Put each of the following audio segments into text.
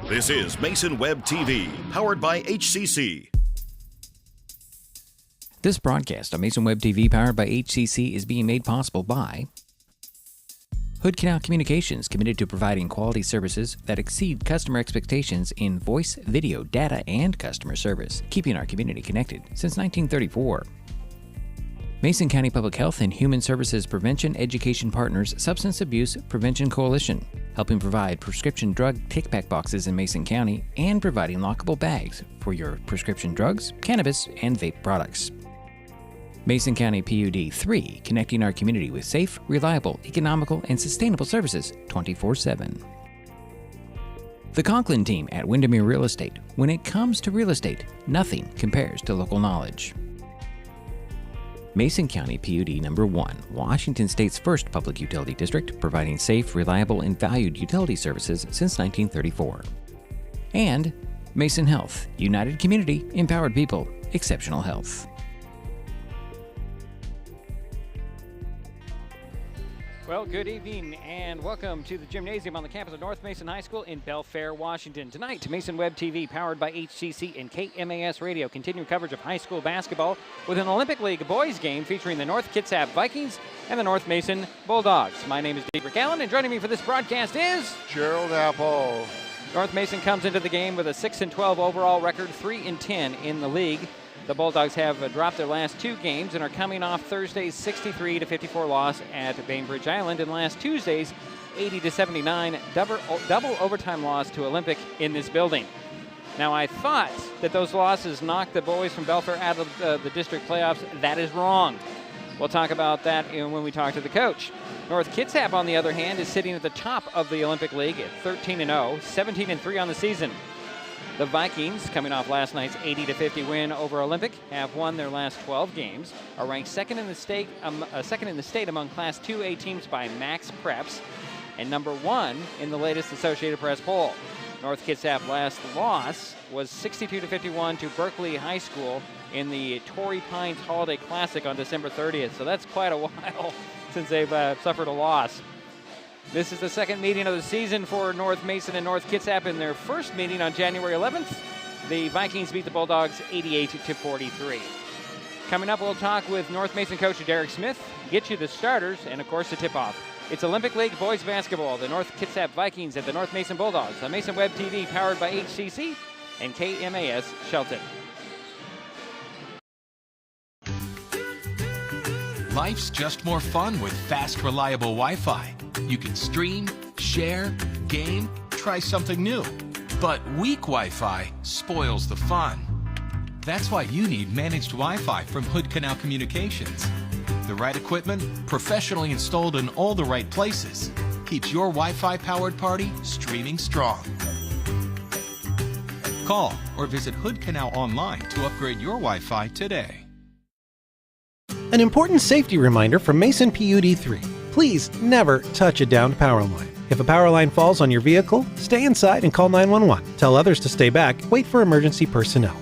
This is Mason Web TV, powered by HCC. This broadcast on Mason Web TV, powered by HCC, is being made possible by Hood Canal Communications, committed to providing quality services that exceed customer expectations in voice, video, data, and customer service, keeping our community connected since 1934. Mason County Public Health and Human Services Prevention Education Partners Substance Abuse Prevention Coalition, helping provide prescription drug take-back boxes in Mason County and providing lockable bags for your prescription drugs, cannabis, and vape products. Mason County PUD 3, connecting our community with safe, reliable, economical, and sustainable services 24/7. The Conklin team at Windermere Real Estate. When it comes to real estate, nothing compares to local knowledge. Mason County PUD Number 1, Washington State's first public utility district, providing safe, reliable, and valued utility services since 1934. And Mason Health, united community, empowered people, exceptional health. Well, good evening and welcome to the gymnasium on the campus of North Mason High School in Belfair, Washington. Tonight, Mason Web TV, powered by HCC and KMAS Radio, continuing coverage of high school basketball with an Olympic League boys game featuring the North Kitsap Vikings and the North Mason Bulldogs. My name is Dave Allen, and joining me for this broadcast is Gerald Apple. North Mason comes into the game with a 6-12 overall record, 3-10 in the league. The Bulldogs have dropped their last two games and are coming off Thursday's 63-54 loss at Bainbridge Island and last Tuesday's 80-79 double overtime loss to Olympic in this building. Now, I thought that those losses knocked the boys from Belfair out of the district playoffs. That is wrong. We'll talk about that when we talk to the coach. North Kitsap, on the other hand, is sitting at the top of the Olympic League at 13-0, 17-3 on the season. The Vikings, coming off last night's 80-50 win over Olympic, have won their last 12 games, are ranked second in the state among Class 2A teams by Max Preps, and number 1 in the latest Associated Press poll. North Kitsap's last loss was 62-51 to Berkeley High School in the Torrey Pines Holiday Classic on December 30th, so that's quite a while since they've suffered a loss. This is the second meeting of the season for North Mason and North Kitsap. In their first meeting on January 11th, the Vikings beat the Bulldogs 88-43. Coming up, we'll talk with North Mason coach Derek Smith, get you the starters, and of course the tip-off. It's Olympic League boys basketball, the North Kitsap Vikings at the North Mason Bulldogs on Mason Web TV, powered by HCC and KMAS Shelton. Life's just more fun with fast, reliable Wi-Fi. You can stream, share, game, try something new. But weak Wi-Fi spoils the fun. That's why you need managed Wi-Fi from Hood Canal Communications. The right equipment, professionally installed in all the right places, keeps your Wi-Fi powered party streaming strong. Call or visit Hood Canal online to upgrade your Wi-Fi today. An important safety reminder from Mason PUD 3. Please never touch a downed power line. If a power line falls on your vehicle, stay inside and call 911. Tell others to stay back. Wait for emergency personnel.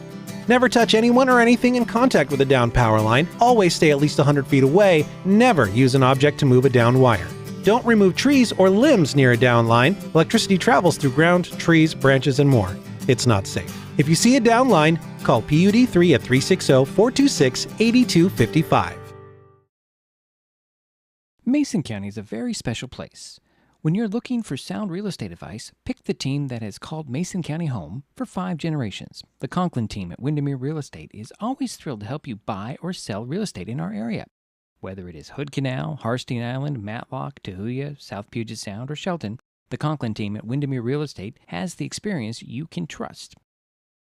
Never touch anyone or anything in contact with a downed power line. Always stay at least 100 feet away. Never use an object to move a downed wire. Don't remove trees or limbs near a downed line. Electricity travels through ground, trees, branches, and more. It's not safe. If you see a downed line, call PUD 3 at 360-426-8255. Mason County is a very special place. When you're looking for sound real estate advice, pick the team that has called Mason County home for 5 generations. The Conklin team at Windermere Real Estate is always thrilled to help you buy or sell real estate in our area. Whether it is Hood Canal, Harstein Island, Matlock, Tahuya, South Puget Sound, or Shelton, the Conklin team at Windermere Real Estate has the experience you can trust.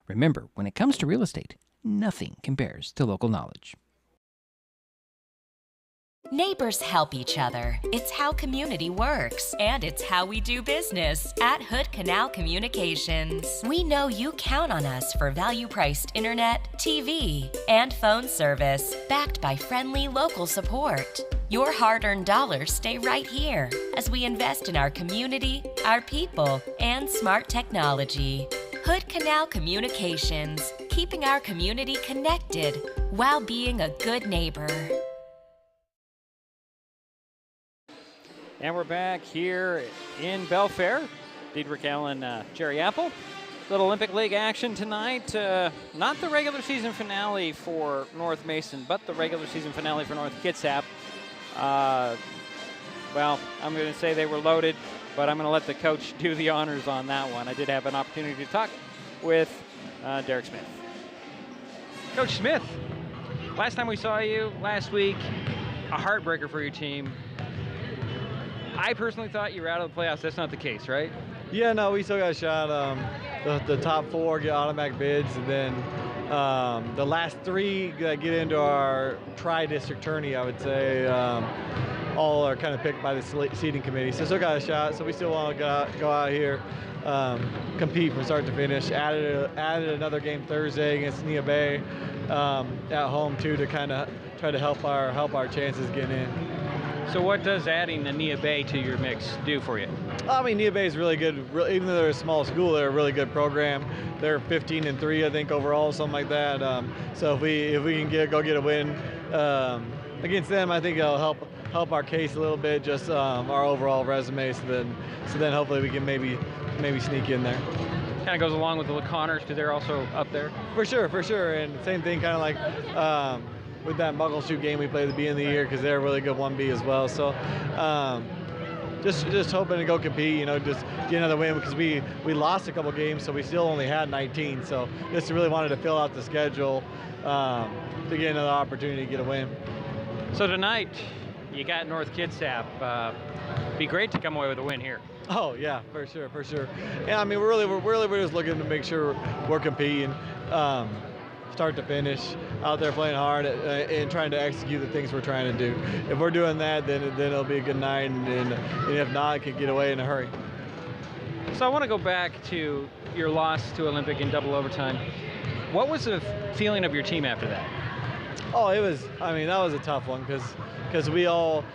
Remember, when it comes to real estate, nothing compares to local knowledge. Neighbors help each other. It's how community works, and it's how we do business at Hood Canal Communications. We know you count on us for value-priced internet, TV, and phone service, backed by friendly local support. Your hard-earned dollars stay right here as we invest in our community, our people, and smart technology. Hood Canal Communications, keeping our community connected while being a good neighbor. And we're back here in Belfair. Diedrich Allen, Jerry Apple. Little Olympic League action tonight. Not the regular season finale for North Mason, but the regular season finale for North Kitsap. Well, I'm going to say they were loaded, but I'm going to let the coach do the honors on that one. I did have an opportunity to talk with Derek Smith. Coach Smith, last time we saw you last week, a heartbreaker for your team. I personally thought you were out of the playoffs. That's not the case, right? Yeah, no, we still got a shot. The top 4 get automatic bids, and then the last 3 that get into our tri-district tourney, I would say, all are kind of picked by the seating committee. So still got a shot. So we still want to go out here, compete from start to finish. Added another game Thursday against Nia Bay at home too, to kind of try to help our chances getting in. So what does adding the Nia Bay to your mix do for you? I mean, Nia Bay is really good. Even though they're a small school, they're a really good program. They're 15-3, I think, overall, something like that. So if we can go get a win against them, I think it'll help our case a little bit, just our overall resume. So then hopefully we can maybe sneak in there. Kind of goes along with the LaConnors, because they're also up there. For sure. And same thing, kind of like. With that Muckleshoot game we played at the beginning of the year, because they're a really good 1B as well. So just hoping to go compete, just get another win, because we lost a couple games, so we still only had 19. So just really wanted to fill out the schedule to get another opportunity to get a win. So tonight, you got North Kitsap. Be great to come away with a win here. Oh yeah, for sure. Yeah, I mean we're just looking to make sure we're competing. Start to finish, out there playing hard and trying to execute the things we're trying to do. If we're doing that, then it'll be a good night, and if not, it could get away in a hurry. So I want to go back to your loss to Olympic in double overtime. What was the feeling of your team after that? Oh, that was a tough one, because we all,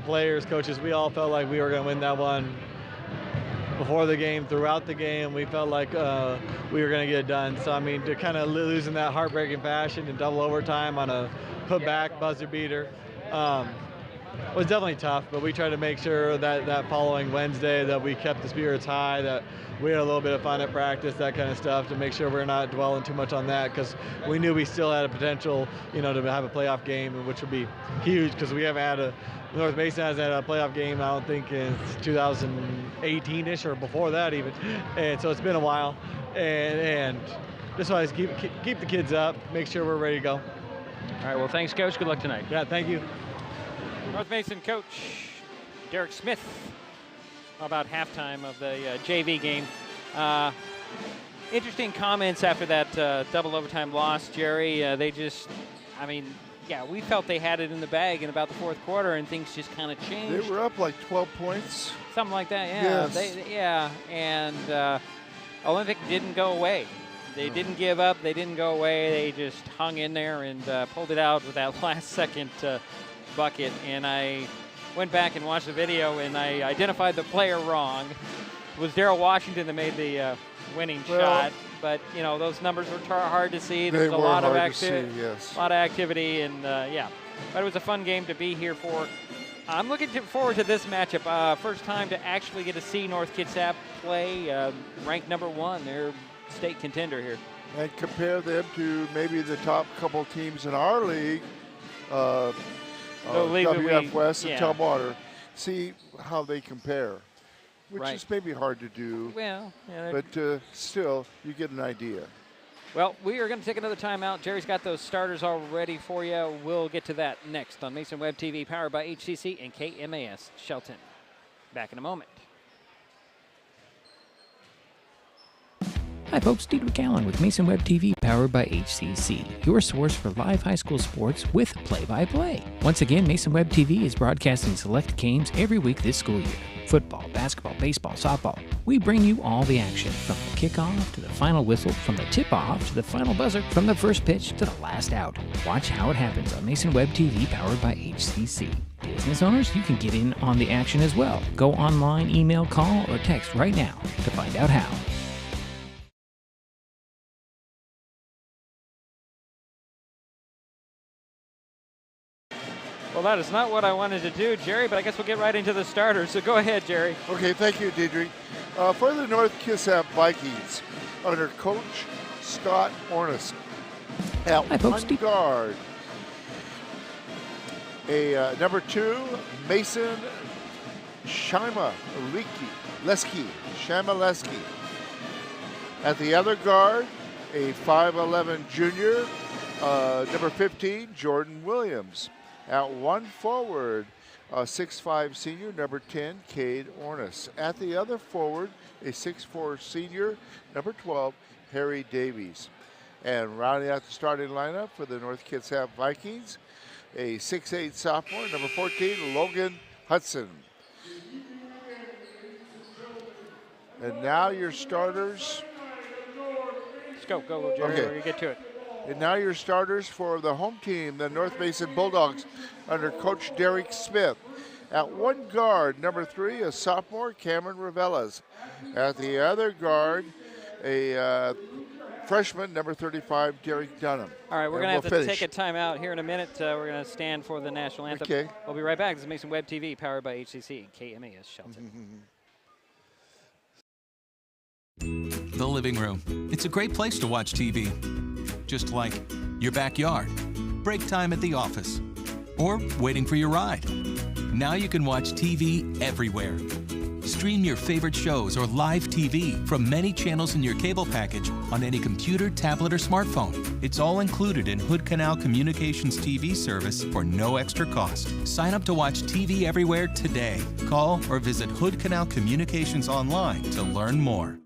players, coaches, we all felt like we were going to win that one. Before the game, throughout the game, we felt like we were going to get it done. So, I mean, to kind of losing that heartbreaking fashion in double overtime on a put-back buzzer beater was definitely tough. But we tried to make sure that following Wednesday that we kept the spirits high, that we had a little bit of fun at practice, that kind of stuff, to make sure we're not dwelling too much on that, because we knew we still had a potential, to have a playoff game, which would be huge, because we haven't had North Mason hasn't had a playoff game, I don't think, in 2018-ish or before that even. And so it's been a while. And just want to keep the kids up, make sure we're ready to go. All right, well, thanks, Coach. Good luck tonight. Yeah, thank you. North Mason coach Derek Smith about halftime of the JV game. Interesting comments after that double overtime loss, Jerry. We felt they had it in the bag in about the fourth quarter, and things just kind of changed. They were up like 12 points. Something like that, yeah. Yes. And Olympic didn't go away. They didn't give up. They didn't go away. They just hung in there and pulled it out with that last-second bucket. And I went back and watched the video, and I identified the player wrong. It was Darrell Washington that made the winning shot. But, those numbers were hard to see. There was a lot of activity. Yes. A lot of activity, and But it was a fun game to be here for. I'm looking forward to this matchup. First time to actually get to see North Kitsap play, ranked number 1. They're state contender here. And compare them to maybe the top couple teams in our league, WF West and Telwater. See how they compare. Which is maybe hard to do, well, yeah, but still, you get an idea. Well, we are going to take another timeout. Jerry's got those starters all ready for you. We'll get to that next on Mason Web TV, powered by HCC and KMAS Shelton. Back in a moment. Hi folks, Diedrich Allen with Mason Web TV, powered by HCC, your source for live high school sports with play-by-play. Once again, Mason Web TV is broadcasting select games every week this school year. Football, basketball, baseball, softball. We bring you all the action, from the kickoff to the final whistle, from the tip-off to the final buzzer, from the first pitch to the last out. Watch how it happens on Mason Web TV, powered by HCC. Business owners, you can get in on the action as well. Go online, email, call, or text right now to find out how. Well, that is not what I wanted to do, Jerry, but I guess we'll get right into the starters. So go ahead, Jerry. Okay, thank you, Deidre. For the North Kitsap Vikings, under Coach Scott Ornis, at one guard, number 2, Mason Shama-Leski. At the other guard, a 5'11 junior, number 15, Jordan Williams. At one forward, a 6'5 senior, number 10, Cade Ornis. At the other forward, a 6'4 senior, number 12, Harry Davies. And rounding out the starting lineup for the North Kitsap Vikings, a 6'8 sophomore, number 14, Logan Hudson. And now your starters. Let's go, Jerry. Okay. We're going to get to it. And now your starters for the home team, the North Mason Bulldogs, under Coach Derek Smith. At one guard, number 3, a sophomore, Cameron Ravelas. At the other guard, a freshman, number 35, Derek Dunham. All right, we're going to have to take a timeout here in a minute. We're going to stand for the national anthem. Okay. We'll be right back. This is Mason Web TV, powered by HCC and KMAS Shelton. The living room. It's a great place to watch TV. Just like your backyard, break time at the office, or waiting for your ride. Now you can watch TV everywhere. Stream your favorite shows or live TV from many channels in your cable package on any computer, tablet, or smartphone. It's all included in Hood Canal Communications TV service for no extra cost. Sign up to watch TV everywhere today. Call or visit Hood Canal Communications online to learn more.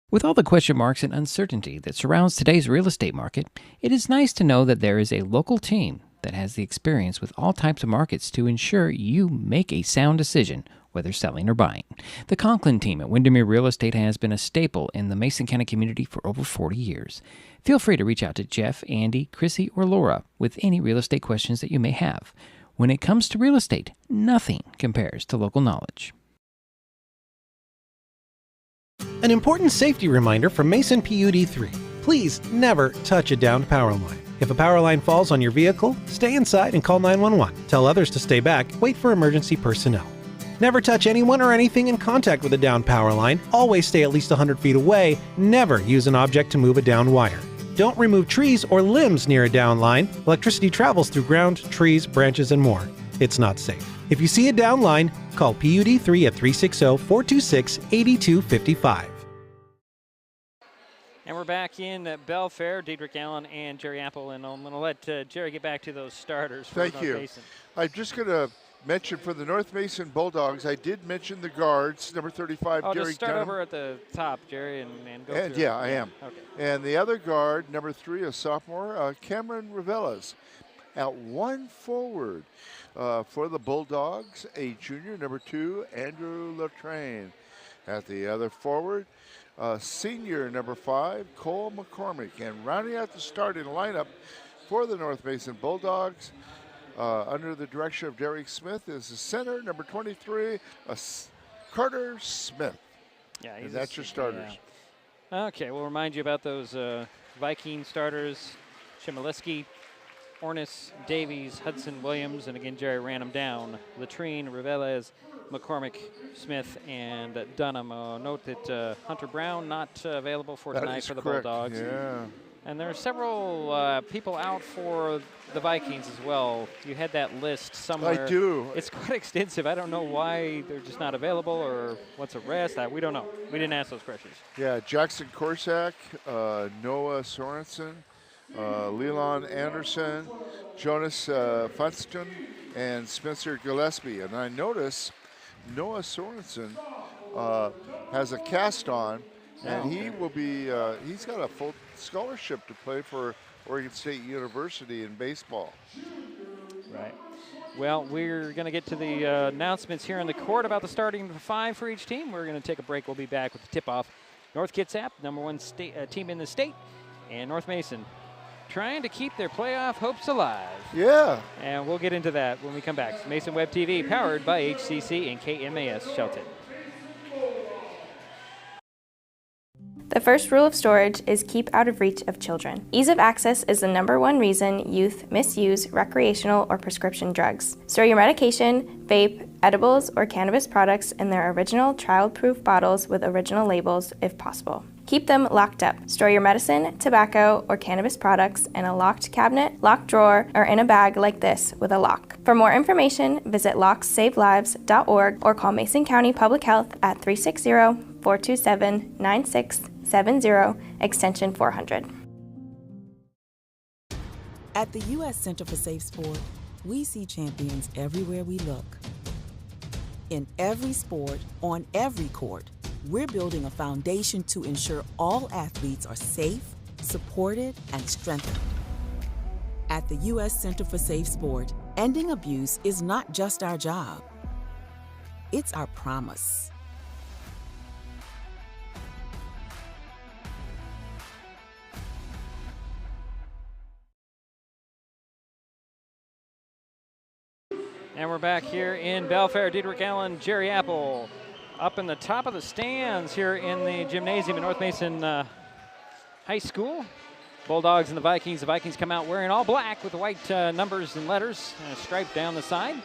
With all the question marks and uncertainty that surrounds today's real estate market, it is nice to know that there is a local team that has the experience with all types of markets to ensure you make a sound decision, whether selling or buying. The Conklin team at Windermere Real Estate has been a staple in the Mason County community for over 40 years. Feel free to reach out to Jeff, Andy, Chrissy, or Laura with any real estate questions that you may have. When it comes to real estate, nothing compares to local knowledge. An important safety reminder from Mason PUD 3. Please never touch a downed power line. If a power line falls on your vehicle, stay inside and call 911. Tell others to stay back. Wait for emergency personnel. Never touch anyone or anything in contact with a downed power line. Always stay at least 100 feet away. Never use an object to move a downed wire. Don't remove trees or limbs near a downed line. Electricity travels through ground, trees, branches, and more. It's not safe. If you see a downed line, call PUD 3 at 360-426-8255. And we're back in Belfair. Diedrich Allen and Jerry Apple, and I'm going to let Jerry get back to those starters for Thank North you. Mason. I'm just going to mention for the North Mason Bulldogs, I did mention the guards, number 35, Derek just start Dunham. over at the top, Jerry, and go And through. yeah, I am. Okay. And the other guard, number 3, a sophomore, Cameron Ravelas. At one forward for the Bulldogs, a junior, number 2, Andrew Latrain. At the other forward, senior, number 5, Cole McCormick. And rounding out the starting lineup for the North Mason Bulldogs, under the direction of Derek Smith, is the center, number 23, Carter Smith. Yeah, and that's your starters. Yeah. Okay, we'll remind you about those Viking starters: Shimaleski, Ornis, Davies, Hudson, Williams, and again Jerry ran them down: Latrine, Ravelas, McCormick, Smith, and Dunham. Note that Hunter Brown not available for tonight for the correct. Bulldogs. Yeah. And there are several people out for the Vikings as well. You had that list somewhere. I do. It's quite extensive. I don't know why they're just not available or what's a rest. We don't know. We didn't ask those questions. Yeah, Jackson Korsak, Noah Sorensen, Leland Anderson, Jonas Funston, and Spencer Gillespie. And I notice Noah Sorensen has a cast on, and he will be, he's got a full scholarship to play for Oregon State University in baseball. Right. Well, we're going to get to the announcements here in the court about the starting 5 for each team. We're going to take a break. We'll be back with the tip-off. North Kitsap, number 1 team in the state, and North Mason trying to keep their playoff hopes alive. Yeah. And we'll get into that when we come back. It's Mason Web TV, powered by HCC and KMAS Shelton. The The first rule of storage is keep out of reach of children. Ease of access is the #1 reason youth misuse recreational or prescription drugs. Store your medication, vape, edibles, or cannabis products in their original child-proof bottles with original labels if possible. Keep them locked up. Store your medicine, tobacco, or cannabis products in a locked cabinet, locked drawer, or in a bag like this with a lock. For more information, visit lockssavelives.org or call Mason County Public Health at 360-427-9670, extension 400. At the U.S. Center for Safe Sport, we see champions everywhere we look. In every sport, on every court, we're building a foundation to ensure all athletes are safe, supported, and strengthened. At the U.S. Center for Safe Sport, ending abuse is not just our job, it's our promise. And we're back here in Belfair. Diedrich Allen, Jerry Apple, up in the top of the stands here in the gymnasium at North Mason High School. Bulldogs and the Vikings. The Vikings come out wearing all black with the white numbers and letters and a stripe down the side.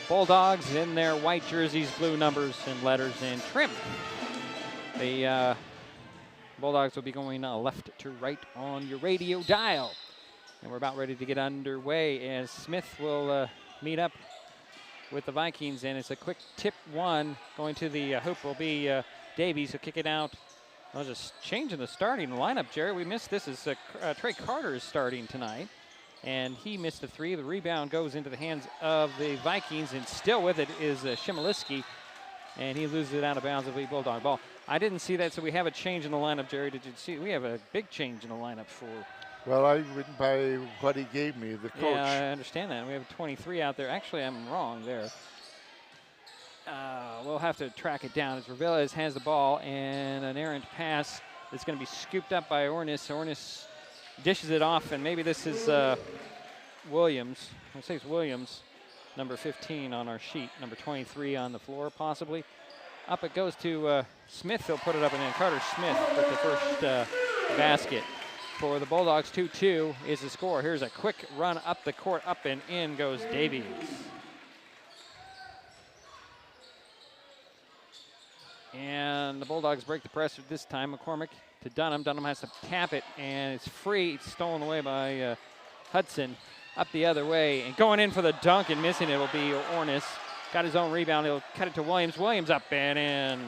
Bulldogs in their white jerseys, blue numbers and letters and trim. The Bulldogs will be going left to right on your radio dial. And we're about ready to get underway as Smith will meet up with the Vikings, and it's a quick tip one. Going to the hoop will be Davies. He'll kick it out. I was just changing the starting lineup, Jerry. We missed this as Trey Carter is starting tonight, and he missed a three. The rebound goes into the hands of the Vikings, and still with it is Shimaliski, and he loses it out of bounds. It'll be Bulldog ball. I didn't see that, so we have a change in the lineup, Jerry. Did you see? We have a big change in the lineup for. Well, I went by what he gave me, the coach. Yeah, I understand that. We have 23 out there. Actually, I'm wrong there. We'll have to track it down as Reveles has the ball, and an errant pass is going to be scooped up by Ornis. Ornis dishes it off, and maybe this is Williams. I say it's Williams, number 15 on our sheet, number 23 on the floor possibly. Up it goes to Smith. He'll put it up, and then Carter Smith with the first basket. For the Bulldogs, 2-2 is the score. Here's a quick run up the court, up and in goes Davies. And the Bulldogs break the press this time. McCormick to Dunham. Dunham has to tap it, and it's free. It's stolen away by Hudson. Up the other way, and going in for the dunk and missing it will be Ornis. Got his own rebound. He'll cut it to Williams. Williams up and in.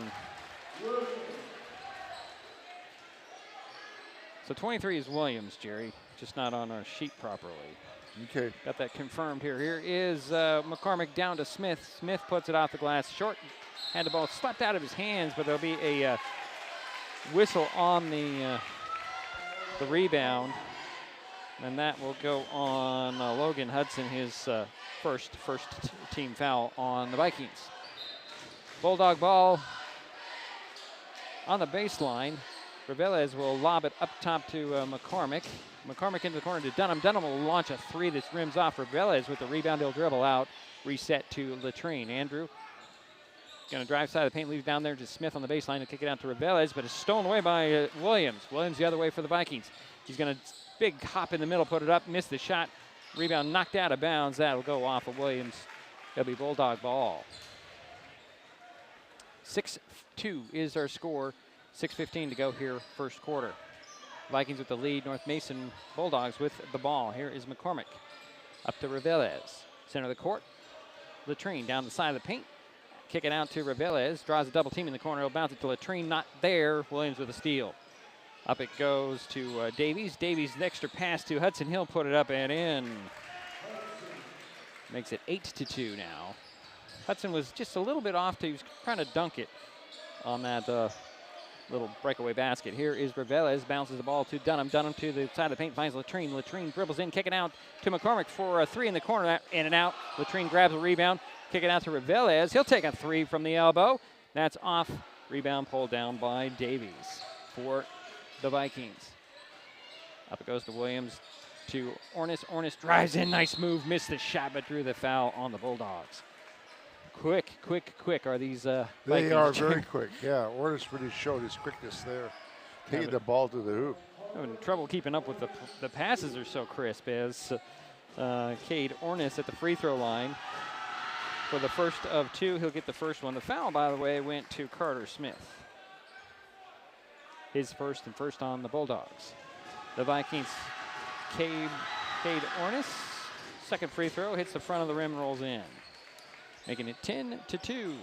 So 23 is Williams, Jerry, just not on our sheet properly. Okay. Got that confirmed here. Here is McCormick down to Smith. Smith puts it off the glass short. Had the ball slapped out of his hands, but there'll be a whistle on the rebound. And that will go on Logan Hudson, his first team foul on the Vikings. Bulldog ball on the baseline. Reveles will lob it up top to McCormick. McCormick into the corner to Dunham. Dunham will launch a three that rims off Reveles with the rebound. He'll dribble out. Reset to Latrine. Andrew going to drive side of the paint, leaves down there to Smith on the baseline to kick it out to Reveles, but it's stolen away by Williams. Williams the other way for the Vikings. He's going to big hop in the middle, put it up, miss the shot. Rebound knocked out of bounds. That'll go off of Williams. It'll be Bulldog ball. 6-2 is our score. 6:15 to go here, first quarter. Vikings with the lead. North Mason Bulldogs with the ball. Here is McCormick. Up to Reveles. Center of the court. Latrine down the side of the paint. Kick it out to Reveles. Draws a double team in the corner. He'll bounce it to Latrine. Not there. Williams with a steal. Up it goes to Davies. Davies, the extra pass to Hudson Hill. Put it up and in. Makes it 8-2 now. Hudson was just a little bit off. He was trying to dunk it on that little breakaway basket. Here is Reveles, bounces the ball to Dunham. Dunham to the side of the paint, finds Latrine. Latrine dribbles in, kicking out to McCormick for a three in the corner, in and out. Latrine grabs a rebound, kick it out to Reveles. He'll take a three from the elbow. That's off. Rebound pulled down by Davies for the Vikings. Up it goes to Williams to Ornis. Ornis drives in, nice move, missed the shot, but drew the foul on the Bulldogs. quick are these They Vikings. are very quick. Yeah, Ortis really showed his quickness there, taking the ball to the hoop. Having trouble keeping up with the passes are so crisp as Cade Ornis at the free throw line for the first of two. He'll get the first one. The foul, by the way, went to Carter Smith. His first and first on the Bulldogs. The Vikings, Cade Ornis, second free throw, hits the front of the rim, rolls in, making it 10-2.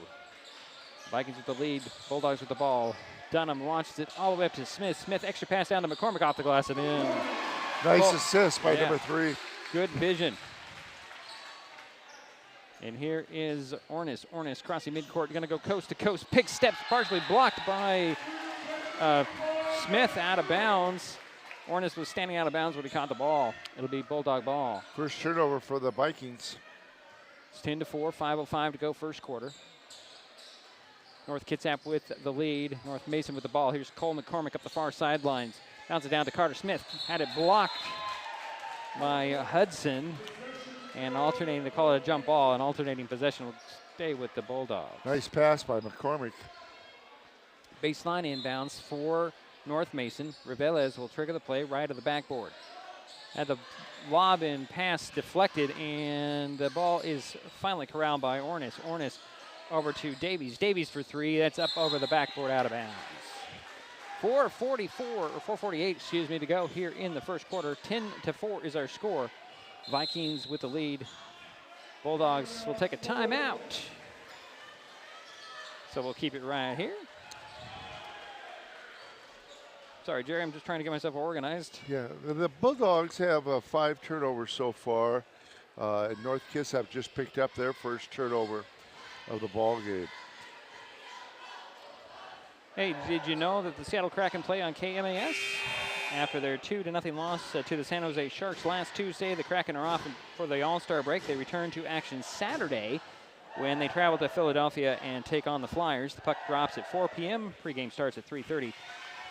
Vikings with the lead, Bulldogs with the ball. Dunham launches it all the way up to Smith. Smith, extra pass down to McCormick off the glass and in. Nice assist by number 3. Good vision. And here is Ornis. Ornis crossing midcourt, going to go coast to coast. Pick steps, partially blocked by Smith, out of bounds. Ornis was standing out of bounds when he caught the ball. It'll be Bulldog ball. First turnover for the Vikings. It's 10-4, 5:05 to go first quarter. North Kitsap with the lead. North Mason with the ball. Here's Cole McCormick up the far sidelines. Bounce it down to Carter Smith. Had it blocked by Hudson. And alternating, they call it a jump ball, and alternating possession will stay with the Bulldogs. Nice pass by McCormick. Baseline inbounds for North Mason. Reveles will trigger the play right of the backboard. Had the lob and pass deflected, and the ball is finally corralled by Ornis. Ornis over to Davies. Davies for three. That's up over the backboard, out of bounds. 4:48 to go here in the first quarter. 10-4 is our score. Vikings with the lead. Bulldogs will take a timeout. So we'll keep it right here. Sorry, Jerry, I'm just trying to get myself organized. Yeah, the Bulldogs have 5 turnovers so far. North Kitsap just picked up their first turnover of the ball game. Hey, did you know that the Seattle Kraken play on KMAS? After their 2-0 loss to the San Jose Sharks last Tuesday, the Kraken are off for the All-Star break. They return to action Saturday when they travel to Philadelphia and take on the Flyers. The puck drops at 4 p.m. Pregame starts at 3:30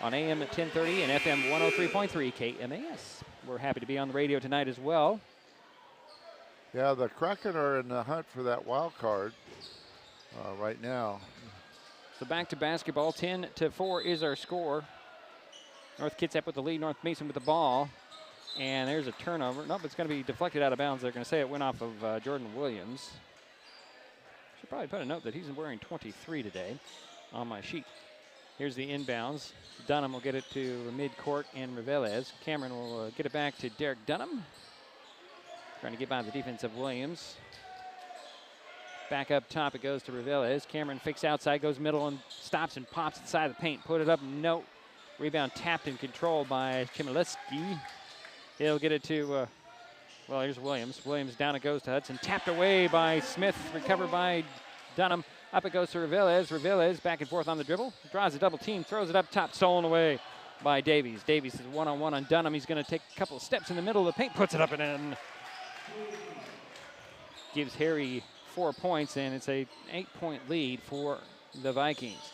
on AM at 1030 and FM 103.3 KMAS. We're happy to be on the radio tonight as well. Yeah, the Kraken are in the hunt for that wild card right now. So back to basketball. 10-4 is our score. North Kitsap with the lead. North Mason with the ball. And there's a turnover. Nope, it's going to be deflected out of bounds. They're going to say it went off of Jordan Williams. Should probably put a note that he's wearing 23 today on my sheet. Here's the inbounds. Dunham will get it to midcourt and Reveles. Cameron will get it back to Derek Dunham. Trying to get by the defense of Williams. Back up top, it goes to Reveles. Cameron fakes outside, goes middle and stops and pops inside the paint. Put it up, no. Rebound tapped and controlled by Chmielewski. He'll get it to, well, here's Williams. Williams down it goes to Hudson. Tapped away by Smith, recovered by Dunham. Up it goes to Reveles. Reveles back and forth on the dribble. Draws a double team, throws it up top, stolen away by Davies. Davies is one-on-one on Dunham. He's going to take a couple of steps in the middle of the paint, puts it up and in. Gives Harry 4 points, and it's a 8-point lead for the Vikings.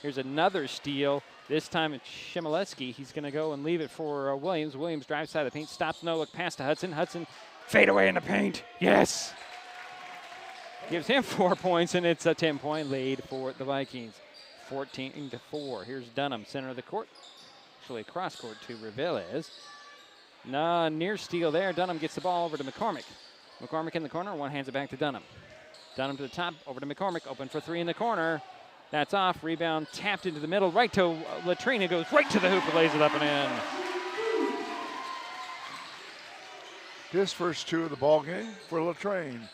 Here's another steal. This time it's Chmielewski. He's going to go and leave it for Williams. Williams drives side of the paint, stops, no look, pass to Hudson. Hudson fade away in the paint. Yes! Gives him 4 points, and it's a 10-point lead for the Vikings. 14-4. Here's Dunham, center of the court. Actually, cross court to Reveles. Near steal there. Dunham gets the ball over to McCormick. McCormick in the corner, one hands it back to Dunham. Dunham to the top, over to McCormick, open for three in the corner. That's off, rebound tapped into the middle, right to Latrina, goes right to the hoop and lays it up and in. His first 2 of the ball game for Latrine.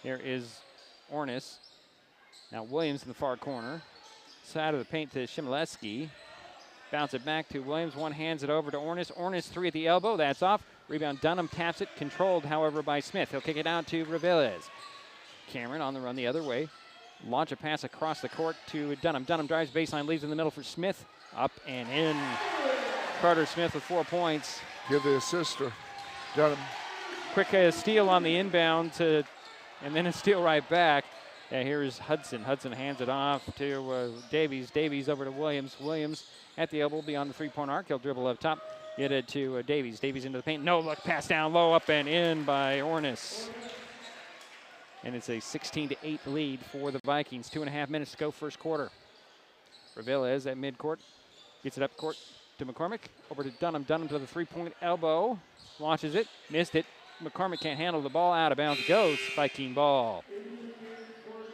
Here is Ornis. Now Williams in the far corner. Side of the paint to Chmielewski. Bounce it back to Williams, one hands it over to Ornis. Ornis 3 at the elbow, that's off. Rebound, Dunham taps it, controlled, however, by Smith. He'll kick it out to Reveles. Cameron on the run the other way. Launch a pass across the court to Dunham. Dunham drives baseline, leaves in the middle for Smith. Up and in. Carter Smith with 4 points. Give the assist to Dunham. Quick steal on the inbound, and then a steal right back. Here's Hudson. Hudson hands it off to Davies. Davies over to Williams. Williams at the elbow beyond the three-point arc. He'll dribble up top. Get it to Davies. Davies into the paint. No look, pass down low, up and in by Ornis. And it's a 16-8 lead for the Vikings. 2.5 minutes to go, first quarter. Reveles at midcourt. Gets it up court to McCormick. Over to Dunham. Dunham to the three-point elbow. Launches it. Missed it. McCormick can't handle the ball. Out of bounds goes. Viking ball.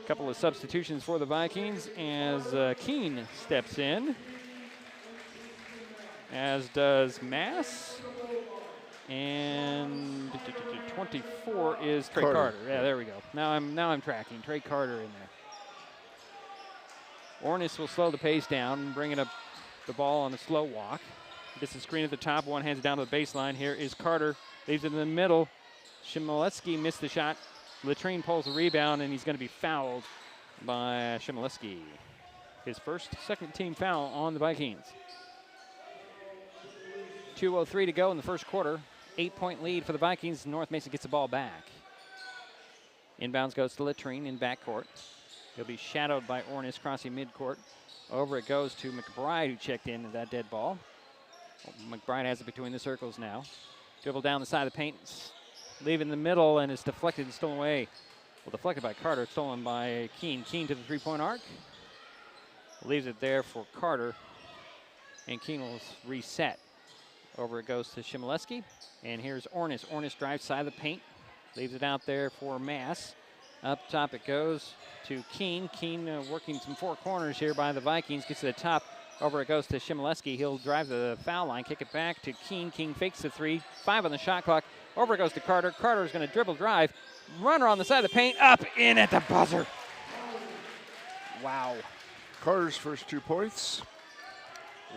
A couple of substitutions for the Vikings as Keene steps in. As does Mass. And 24 is Trey Carter. Yeah, there we go. Now I'm tracking. Trey Carter in there. Ornis will slow the pace down, bringing up the ball on a slow walk. Gets the screen at the top. One hands down to the baseline. Here is Carter. Leaves it in the middle. Shimoleski missed the shot. Latrine pulls the rebound, and he's going to be fouled by Shimoleski. His second team foul on the Vikings. 2:03 to go in the first quarter. 8-point lead for the Vikings. North Mason gets the ball back. Inbounds goes to Latrine in backcourt. He'll be shadowed by Ornis crossing midcourt. Over it goes to McBride, who checked in at that dead ball. McBride has it between the circles now. Dribble down the side of the paint. Leave in the middle, and it's deflected and stolen away. Well, deflected by Carter, stolen by Keene. Keene to the three-point arc. Leaves it there for Carter. And Keene will reset. Over it goes to Shimoleski. And here's Ornis. Ornis drives side of the paint. Leaves it out there for Mass. Up top it goes to Keene. Keene working some four corners here by the Vikings. Gets to the top. Over it goes to Shimoleski. He'll drive the foul line, kick it back to Keene. Keene fakes the three. 5 on the shot clock. Over it goes to Carter. Carter's going to dribble drive. Runner on the side of the paint. Up, in at the buzzer. Wow. Carter's first 2 points.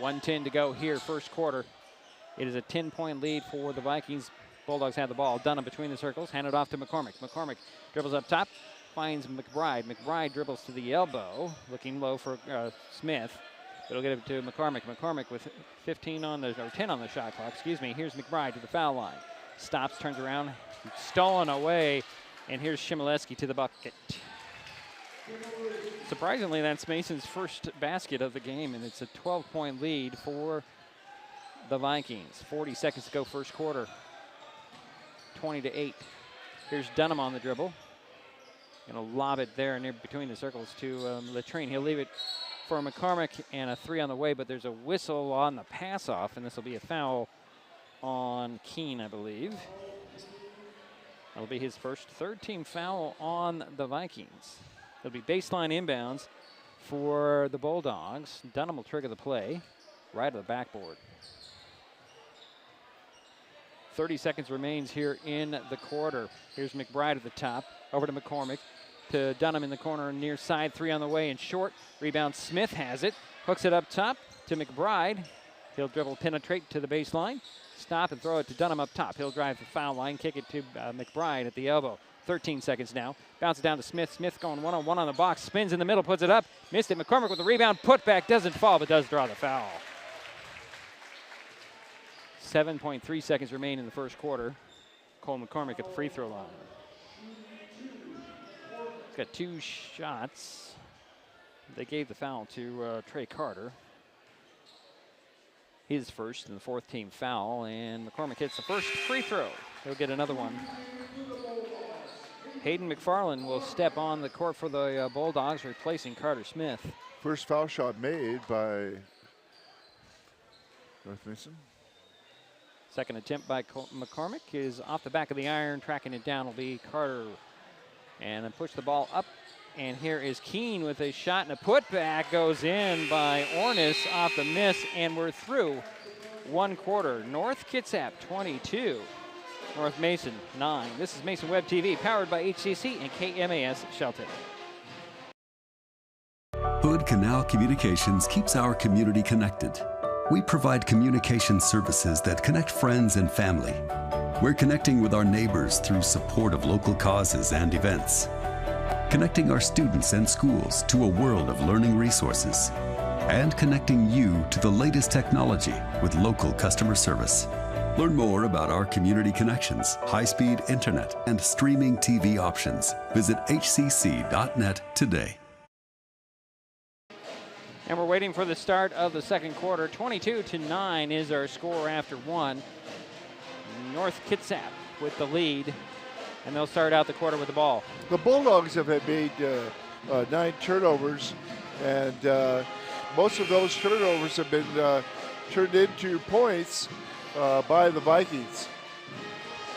1:10 to go here, first quarter. It is a 10-point lead for the Vikings. Bulldogs have the ball. Dunham between the circles. Hand it off to McCormick. McCormick dribbles up top. Finds McBride. McBride dribbles to the elbow. Looking low for Smith. It'll get it to McCormick. McCormick with 10 on the shot clock. Excuse me. Here's McBride to the foul line. Stops, turns around. Stolen away. And here's Shimoleski to the bucket. Surprisingly, that's Mason's first basket of the game, and it's a 12-point lead for the Vikings. 40 seconds to go, first quarter. 20-8. Here's Dunham on the dribble. Gonna lob it there near between the circles to Latrine. He'll leave it for McCormick, and a 3 on the way, but there's a whistle on the pass off, and this will be a foul on Keene, I believe. That'll be his first third-team foul on the Vikings. It'll be baseline inbounds for the Bulldogs. Dunham will trigger the play right to the backboard. 30 seconds remains here in the quarter. Here's McBride at the top. Over to McCormick. To Dunham in the corner near side. 3 on the way and short. Rebound, Smith has it. Hooks it up top to McBride. He'll dribble, penetrate to the baseline. Stop and throw it to Dunham up top. He'll drive the foul line, kick it to McBride at the elbow. 13 seconds now. Bounce it down to Smith. Smith going one-on-one on the box. Spins in the middle, puts it up. Missed it. McCormick with the rebound. Put back, doesn't fall, but does draw the foul. 7.3 seconds remain in the first quarter. Cole McCormick at the free throw line. He's got 2 shots. They gave the foul to Trey Carter. His first and the 4th team foul, and McCormick hits the first free throw. He'll get another one. Hayden McFarland will step on the court for the Bulldogs, replacing Carter Smith. First foul shot made by North Mason. Second attempt by McCormick is off the back of the iron. Tracking it down will be Carter. And then push the ball up. And here is Keene with a shot, and a putback goes in by Ornis off the miss, and we're through one quarter. North Kitsap 22, North Mason 9. This is Mason Web TV, powered by HCC and KMAS Shelton. Hood Canal Communications keeps our community connected. We provide communication services that connect friends and family. We're connecting with our neighbors through support of local causes and events. Connecting our students and schools to a world of learning resources. And connecting you to the latest technology with local customer service. Learn more about our community connections, high-speed internet, and streaming TV options. Visit hcc.net today. And we're waiting for the start of the second quarter. 22-9 is our score after one. North Kitsap with the lead. And they'll start out the quarter with the ball. The Bulldogs have made 9 turnovers, and most of those turnovers have been turned into points by the Vikings.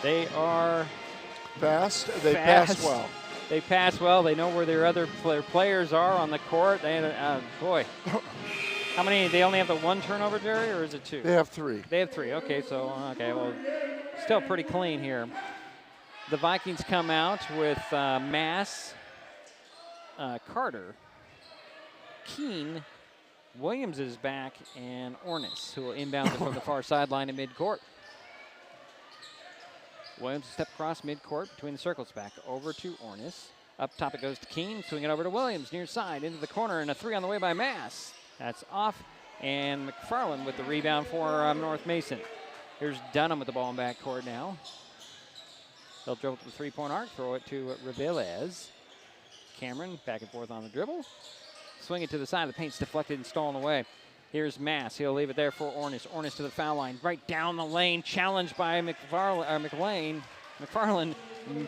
They are fast. They pass well. They pass well. They know where their other players are on the court. They, boy, how many? They only have the 1 turnover, Jerry, or is it 2? They have 3. They have 3. Okay, so well, still pretty clean here. The Vikings come out with Mass, Carter, Keene, Williams is back, and Ornis, who will inbound from the far sideline in midcourt. Williams step across midcourt between the circles, back over to Ornis. Up top it goes to Keene, swing it over to Williams, near side, into the corner, and a 3 on the way by Mass. That's off, and McFarland with the rebound for North Mason. Here's Dunham with the ball in backcourt now. They'll dribble to the 3-point arc, throw it to Revelez. Cameron back and forth on the dribble. Swing it to the side of the paint, deflected and stolen away. Here's Mass. He'll leave it there for Ornis. Ornis to the foul line, right down the lane, challenged by McFarland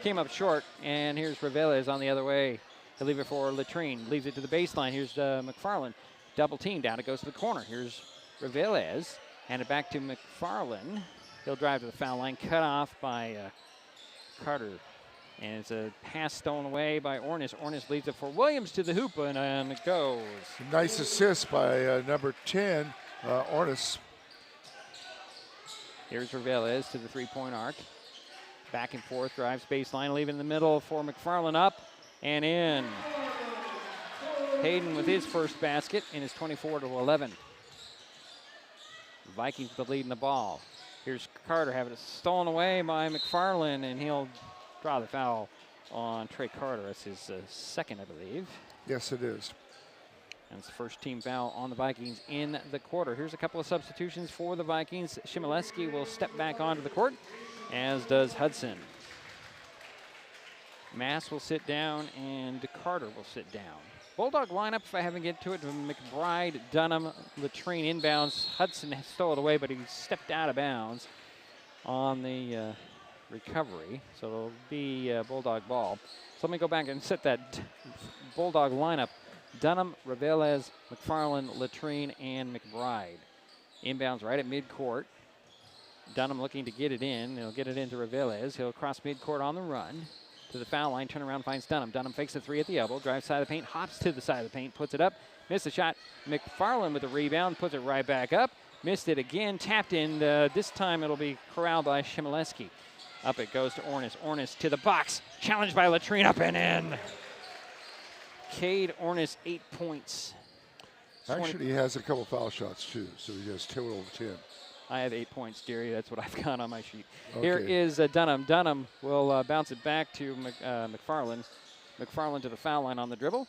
came up short, and here's Revelez on the other way. He'll leave it for Latrine. Leaves it to the baseline. Here's McFarland. Double team down. It goes to the corner. Here's Revelez. Hand it back to McFarland. He'll drive to the foul line, cut off by Carter. And it's a pass stolen away by Ornis. Ornis leads it for Williams to the hoop, and it goes. Nice assist by number 10, Ornis. Here's Revelez to the 3-point arc. Back and forth, drives baseline, leaving in the middle for McFarland, up and in. Hayden with his first basket, and it's 24-11. Vikings with the lead in the ball. Here's Carter having it stolen away by McFarland, and he'll draw the foul on Trey Carter. That's his second, I believe. Yes, it is. And it's the first team foul on the Vikings in the quarter. Here's a couple of substitutions for the Vikings. Shimileski will step back onto the court, as does Hudson. Mass will sit down, and Carter will sit down. Bulldog lineup, if I haven't get to it, McBride, Dunham, Latrine inbounds. Hudson stole it away, but he stepped out of bounds on the recovery. So it'll be Bulldog ball. So let me go back and set that Bulldog lineup. Dunham, Revelez, McFarland, Latrine, and McBride. Inbounds right at midcourt. Dunham looking to get it in. He'll get it into Revelez. He'll cross midcourt on the run to the foul line, turn around, finds Dunham. Dunham fakes a 3 at the elbow, drives side of the paint, hops to the side of the paint, puts it up, missed the shot. McFarland with the rebound, puts it right back up, missed it again, tapped in. This time it'll be corralled by Shimileski. Up it goes to Ornis. Ornis to the box, challenged by Latrine, up and in. Cade Ornis, 8 points. Actually, he has a couple foul shots too, so he has total of 10. I have 8 points, Jerry. That's what I've got on my sheet. Okay. Here is Dunham. Dunham will bounce it back to McFarland. McFarland to the foul line on the dribble.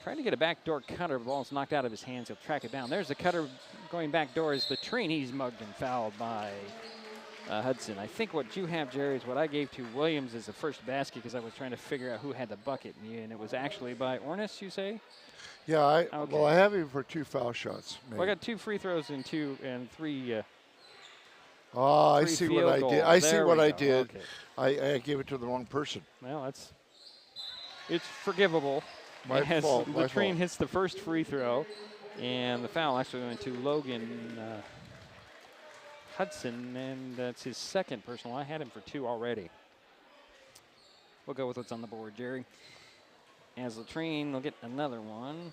Trying to get a backdoor cutter. The ball's knocked out of his hands. He'll track it down. There's the cutter going backdoor is Latrine. He's mugged and fouled by Hudson. I think what you have, Jerry, is what I gave to Williams as the first basket because I was trying to figure out who had the bucket. And it was actually by Ornis, you say? Yeah, Okay. Well, I have him for 2 foul shots. Well, I got 2 free throws and 3. I see what I did. I see what I did. Okay. I gave it to the wrong person. Well, it's forgivable. My fault. Latrine hits the first free throw, and the foul actually went to Logan Hudson, and that's his second personal. I had him for 2 already. We'll go with what's on the board, Jerry. As Latrine will get another one.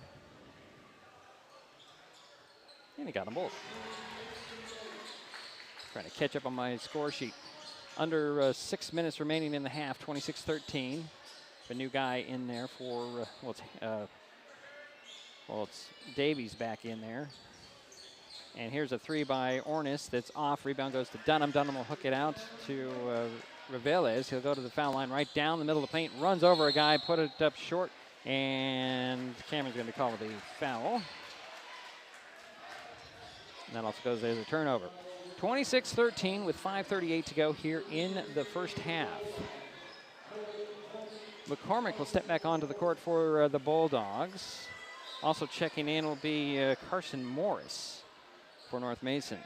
And he got them both. Trying to catch up on my score sheet. Under 6 minutes remaining in the half, 26-13. A new guy in there for, it's Davies back in there. And here's a 3 by Ornis that's off. Rebound goes to Dunham. Dunham will hook it out to Revelez. He'll go to the foul line right down the middle of the paint, runs over a guy, put it up short, and Cameron's going to call the foul. And that also goes as a turnover. 26-13 with 5:38 to go here in the first half. McCormick will step back onto the court for the Bulldogs. Also checking in will be Carson Morris for North Mason.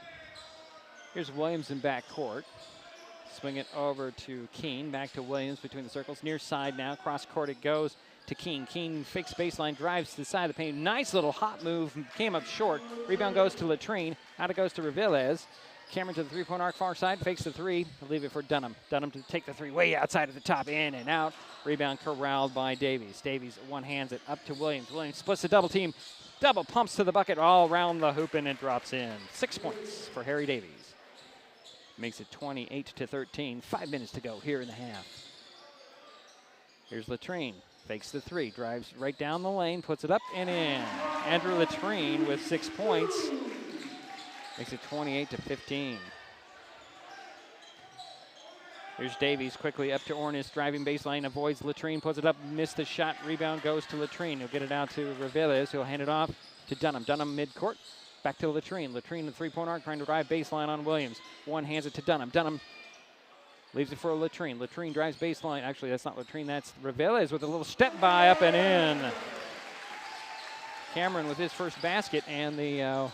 Here's Williams in back court. Swing it over to Keene. Back to Williams between the circles. Near side now. Cross court it goes to Keene. Keene fakes baseline, drives to the side of the paint. Nice little hot move. Came up short. Rebound goes to Latrine. Out it goes to Reveles. Cameron to the three-point arc, far side. Fakes the three. Leave it for Dunham. Dunham to take the three way outside of the top. In and out. Rebound corralled by Davies. Davies one-hands it up to Williams. Williams splits the double team. Double pumps to the bucket all around the hoop, and it drops in. 6 points for Harry Davies. Makes it 28-13. 5 minutes to go here in the half. Here's Latrine. Fakes the three. Drives right down the lane. Puts it up and in. Andrew Latrine with 6 points. Makes it 28-15. Here's Davies quickly up to Ornis. Driving baseline. Avoids Latrine. Puts it up. Missed the shot. Rebound goes to Latrine. He'll get it out to Reveles. He'll hand it off to Dunham. Dunham midcourt. Back to Latrine. Latrine, the three-point arc, trying to drive baseline on Williams. One hands it to Dunham. Dunham leaves it for Latrine. Latrine drives baseline. Actually, that's not Latrine. That's Reveles with a little step by up and in. Cameron with his first basket, and the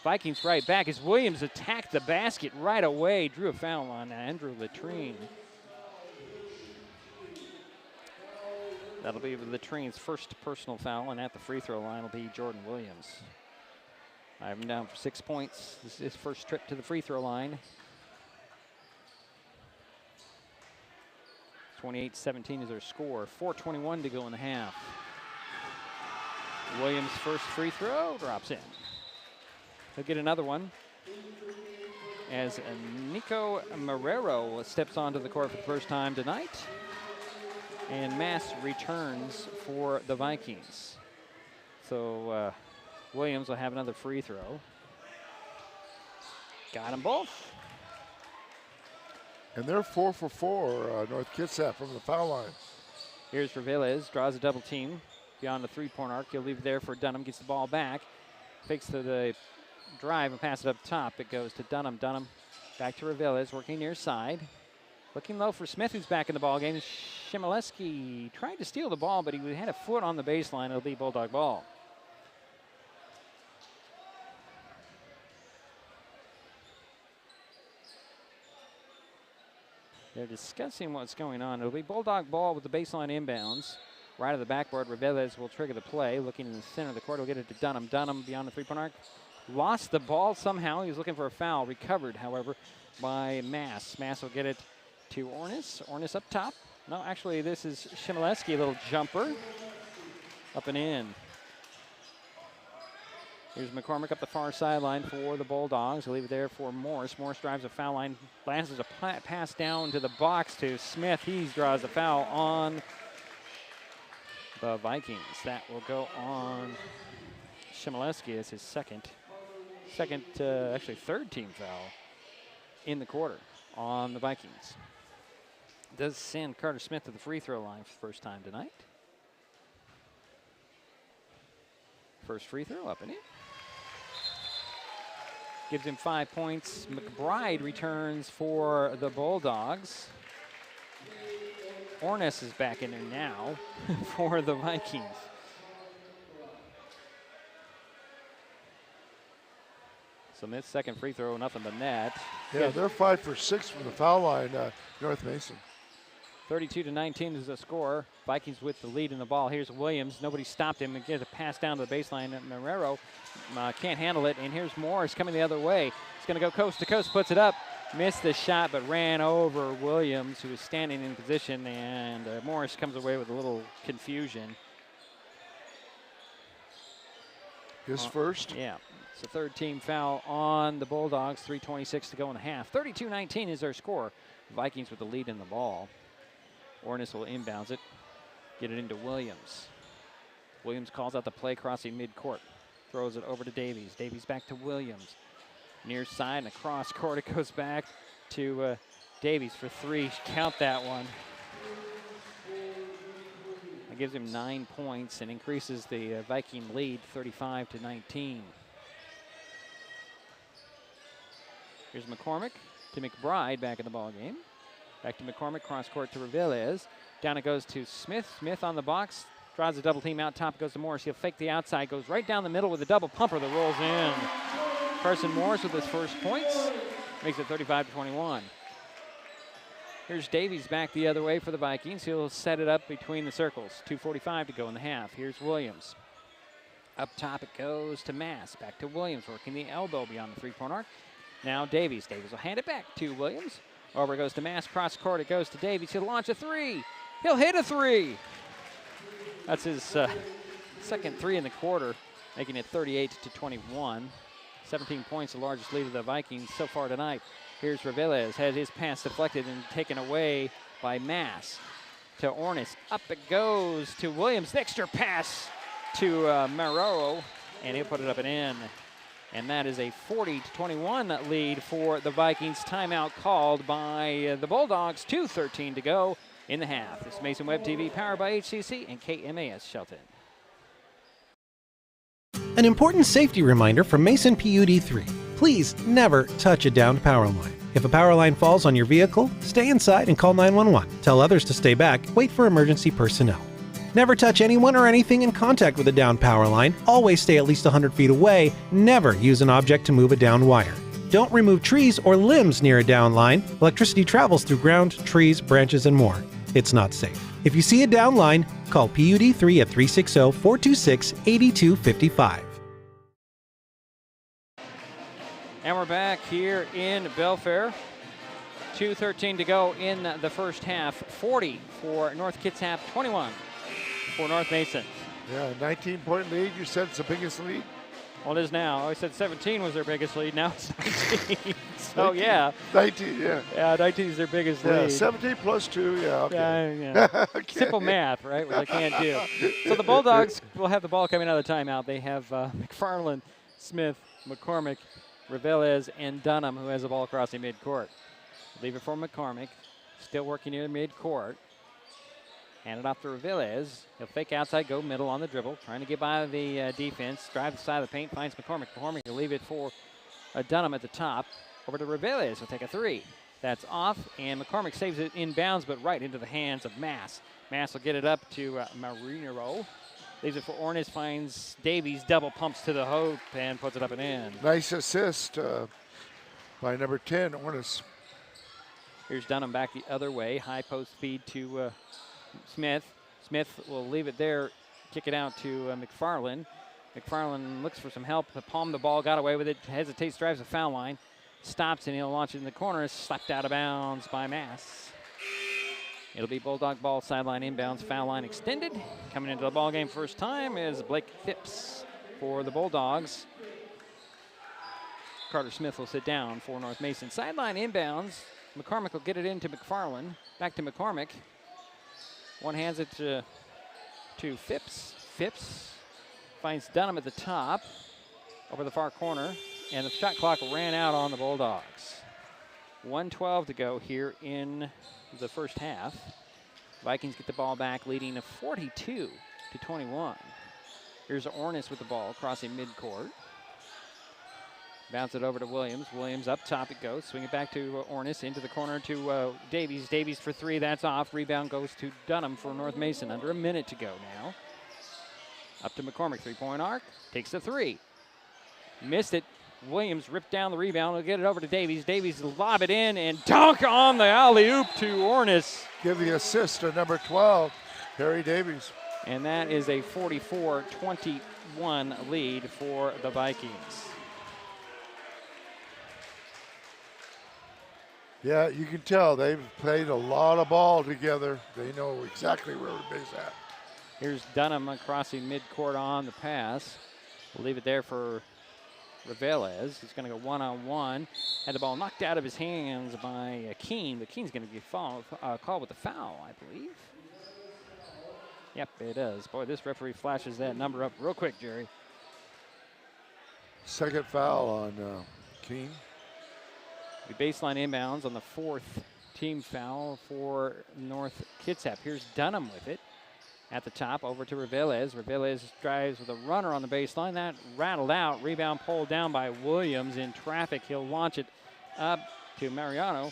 Vikings right back as Williams attacked the basket right away. Drew a foul on Andrew Latrine. That'll be Latrine's first personal foul, and at the free throw line will be Jordan Williams. I have him down for 6 points. This is his first trip to the free throw line. 28-17 is their score. 4:21 to go in the half. Williams' first free throw drops in. He'll get another one as Nico Marrero steps onto the court for the first time tonight. And Mass returns for the Vikings. So Williams will have another free throw. Got them both. And they're 4 for 4, North Kitsap from the foul line. Here's Reveles, draws a double team beyond the three-point arc. He'll leave it there for Dunham, gets the ball back. Fakes to the drive and pass it up top. It goes to Dunham. Dunham back to Reveles, working near side. Looking low for Smith, who's back in the ball game. Shimileski tried to steal the ball, but he had a foot on the baseline. It'll be Bulldog ball. They're discussing what's going on. It'll be Bulldog ball with the baseline inbounds. Right of the backboard, Reveles will trigger the play. Looking in the center of the court, he'll get it to Dunham. Dunham beyond the three-point arc. Lost the ball somehow. He was looking for a foul. Recovered, however, by Mass. Mass will get it to Ornis. Ornis up top. No, actually, this is Shimileski, a little jumper. Up and in. Here's McCormick up the far sideline for the Bulldogs. He'll leave it there for Morris. Morris drives a foul line. Lances a pass down to the box to Smith. He draws the foul on the Vikings. That will go on Shimileski as his actually third team foul in the quarter on the Vikings. Does send Carter Smith to the free throw line for the first time tonight. First free throw up and in. Gives him 5 points. McBride returns for the Bulldogs. Ornis is back in there now for the Vikings. Smith's second free throw, nothing but net. Yeah, they're 5 for 6 from the foul line, North Mason. 32-19 is the score. Vikings with the lead in the ball. Here's Williams. Nobody stopped him. Gets a pass down to the baseline. Marrero can't handle it. And here's Morris coming the other way. He's going to go coast to coast, puts it up. Missed the shot, but ran over Williams, who was standing in position. And Morris comes away with a little confusion. His first? Yeah. It's a third team foul on the Bulldogs. 3:26 to go in the half. 32-19 is their score. Vikings with the lead in the ball. Ornis will inbounds it, get it into Williams. Williams calls out the play crossing midcourt. Throws it over to Davies. Davies back to Williams. Near side and across court it goes back to Davies for three. Count that one. That gives him 9 points and increases the Viking lead 35-19. Here's McCormick to McBride back in the ball game. Back to McCormick, cross court to Reveles. Down it goes to Smith. Smith on the box, draws a double team out top, goes to Morris. He'll fake the outside, goes right down the middle with a double pumper that rolls in. Carson Morris with his first points, makes it 35-21. Here's Davies back the other way for the Vikings. He'll set it up between the circles. 2:45 to go in the half. Here's Williams. Up top it goes to Mass. Back to Williams, working the elbow beyond the three-point arc. Now Davies. Davies will hand it back to Williams. Over it goes to Mass. Cross court it goes to Davies. He'll launch a three. He'll hit a three. That's his second three in the quarter, making it 38-21. 17 points, the largest lead of the Vikings so far tonight. Here's Reveles, has his pass deflected and taken away by Mass. To Ornis, up it goes to Williams. The extra pass to Maroro, and he'll put it up and in. And that is a 40-21 lead for the Vikings. Timeout called by the Bulldogs. 2:13 to go in the half. This is Mason Web TV, powered by HCC and KMAS Shelton. An important safety reminder from Mason PUD3. Please never touch a downed power line. If a power line falls on your vehicle, stay inside and call 911. Tell others to stay back, wait for emergency personnel. Never touch anyone or anything in contact with a downed power line. Always stay at least 100 feet away. Never use an object to move a downed wire. Don't remove trees or limbs near a downed line. Electricity travels through ground, trees, branches, and more. It's not safe. If you see a downed line, call PUD3 at 360-426-8255. And we're back here in Belfair. 2:13 to go in the first half. 40 for North Kitsap, 21 for North Mason. Yeah, 19-point lead. You said it's the biggest lead? Well, it is now. I said 17 was their biggest lead. Now it's 19. So, 19, yeah. 19, yeah. Yeah, 19 is their biggest lead. Yeah, 17 plus 2, yeah, okay. Yeah. Okay. Simple math, right, which I can't do. So the Bulldogs will have the ball coming out of the timeout. They have McFarland, Smith, McCormick, Reveles, and Dunham, who has the ball crossing midcourt. Leave it for McCormick, still working near midcourt. Hand it off to Reveles. He'll fake outside, go middle on the dribble, trying to get by the defense. Drive the side of the paint, finds McCormick. McCormick will leave it for Dunham at the top. Over to Reveles, he'll take a three. That's off, and McCormick saves it inbounds, but right into the hands of Mass. Mass will get it up to Marinero. Leaves it for Ornis, finds Davies, double pumps to the hoop, and puts it up and in. Nice assist by number 10, Ornis. Here's Dunham back the other way. High post feed to Smith. Smith will leave it there, kick it out to McFarland. McFarland looks for some help, palmed the ball, got away with it, hesitates, drives the foul line, stops, and he'll launch it in the corner. Slapped out of bounds by Mass. It'll be Bulldog ball, sideline inbounds, foul line extended. Coming into the ball game first time is Blake Phipps for the Bulldogs. Carter Smith will sit down for North Mason. Sideline inbounds. McCormick will get it into McFarland. Back to McCormick. One hands it to Phipps. Phipps finds Dunham at the top over the far corner, and the shot clock ran out on the Bulldogs. 1:12 to go here in the first half. Vikings get the ball back, leading to 42-21. Here's Ornis with the ball, crossing midcourt. Bounce it over to Williams. Williams up top it goes. Swing it back to Ornis, into the corner to Davies. Davies for three, that's off. Rebound goes to Dunham for North Mason. Under a minute to go now. Up to McCormick, three-point arc. Takes the three. Missed it. Williams ripped down the rebound. He'll get it over to Davies. Davies will lob it in and dunk on the alley-oop to Ornis. Give the assist to number 12, Harry Davies. And that is a 44-21 lead for the Vikings. Yeah, you can tell they've played a lot of ball together. They know exactly where the base at. Here's Dunham crossing midcourt on the pass. We'll leave it there for Reveles. He's going to go one-on-one. Had the ball knocked out of his hands by Keene, but Keene's going to be called with a foul, I believe. Yep, it does. Boy, this referee flashes that number up real quick, Jerry. Second foul on Keene. The baseline inbounds on the fourth team foul for North Kitsap. Here's Dunham with it. At the top, over to Reveles. Reveles drives with a runner on the baseline. That rattled out. Rebound pulled down by Williams in traffic. He'll launch it up to Mariano.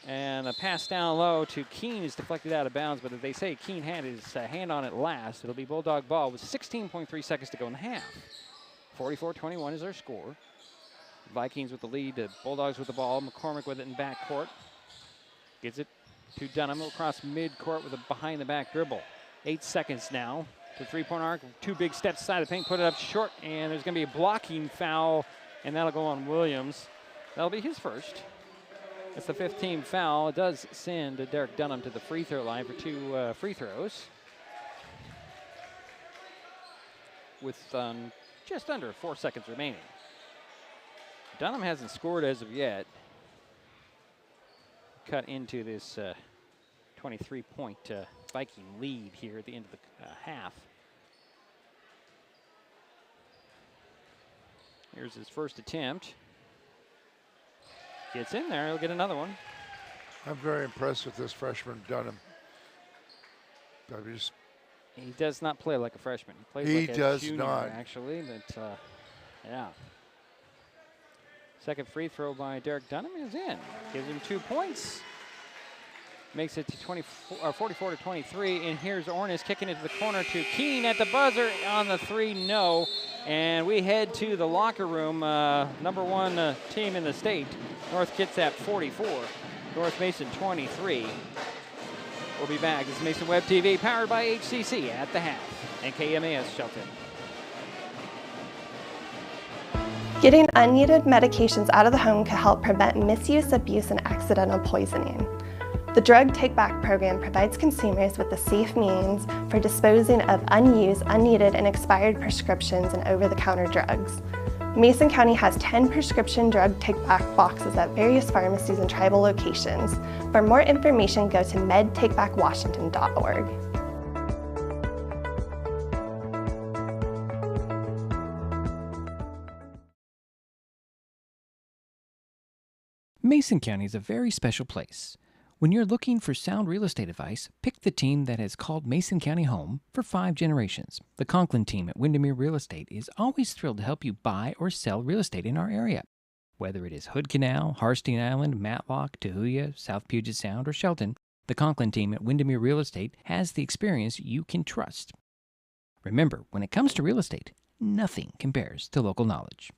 And a pass down low to Keene is deflected out of bounds. But as they say, Keene had his hand on it last. It'll be Bulldog ball with 16.3 seconds to go in the half. 44-21 is their score. Vikings with the lead. The Bulldogs with the ball. McCormick with it in backcourt. Gets it to Dunham. He'll cross midcourt with a behind-the-back dribble. 8 seconds now to three-point arc. 2 big steps side of the paint, put it up short, and there's going to be a blocking foul, and that'll go on Williams. That'll be his first. It's the 5th team foul. It does send Derek Dunham to the free throw line for 2 free throws. With just under 4 seconds remaining. Dunham hasn't scored as of yet. Cut into this 23-point Viking lead here at the end of the half. Here's his first attempt. Gets in there, he'll get another one. I'm very impressed with this freshman, Dunham. He does not play like a freshman. He plays like a junior, actually, but yeah. Second free throw by Derek Dunham is in. Gives him 2 points. Makes it to 44 to 23. And here's Ornis kicking it to the corner to Keene at the buzzer on the 3, no. And we head to the locker room. Number 1 team in the state. North Kitsap 44. North Mason 23. We'll be back. This is Mason Web TV, powered by HCC at the half. And KMAS Shelton. Getting unneeded medications out of the home can help prevent misuse, abuse, and accidental poisoning. The Drug Take Back program provides consumers with a safe means for disposing of unused, unneeded, and expired prescriptions and over-the-counter drugs. Mason County has 10 prescription drug take-back boxes at various pharmacies and tribal locations. For more information, go to medtakebackwashington.org. Mason County is a very special place. When you're looking for sound real estate advice, pick the team that has called Mason County home for 5 generations. The Conklin team at Windermere Real Estate is always thrilled to help you buy or sell real estate in our area. Whether it is Hood Canal, Harstein Island, Matlock, Tahuya, South Puget Sound, or Shelton, the Conklin team at Windermere Real Estate has the experience you can trust. Remember, when it comes to real estate, nothing compares to local knowledge.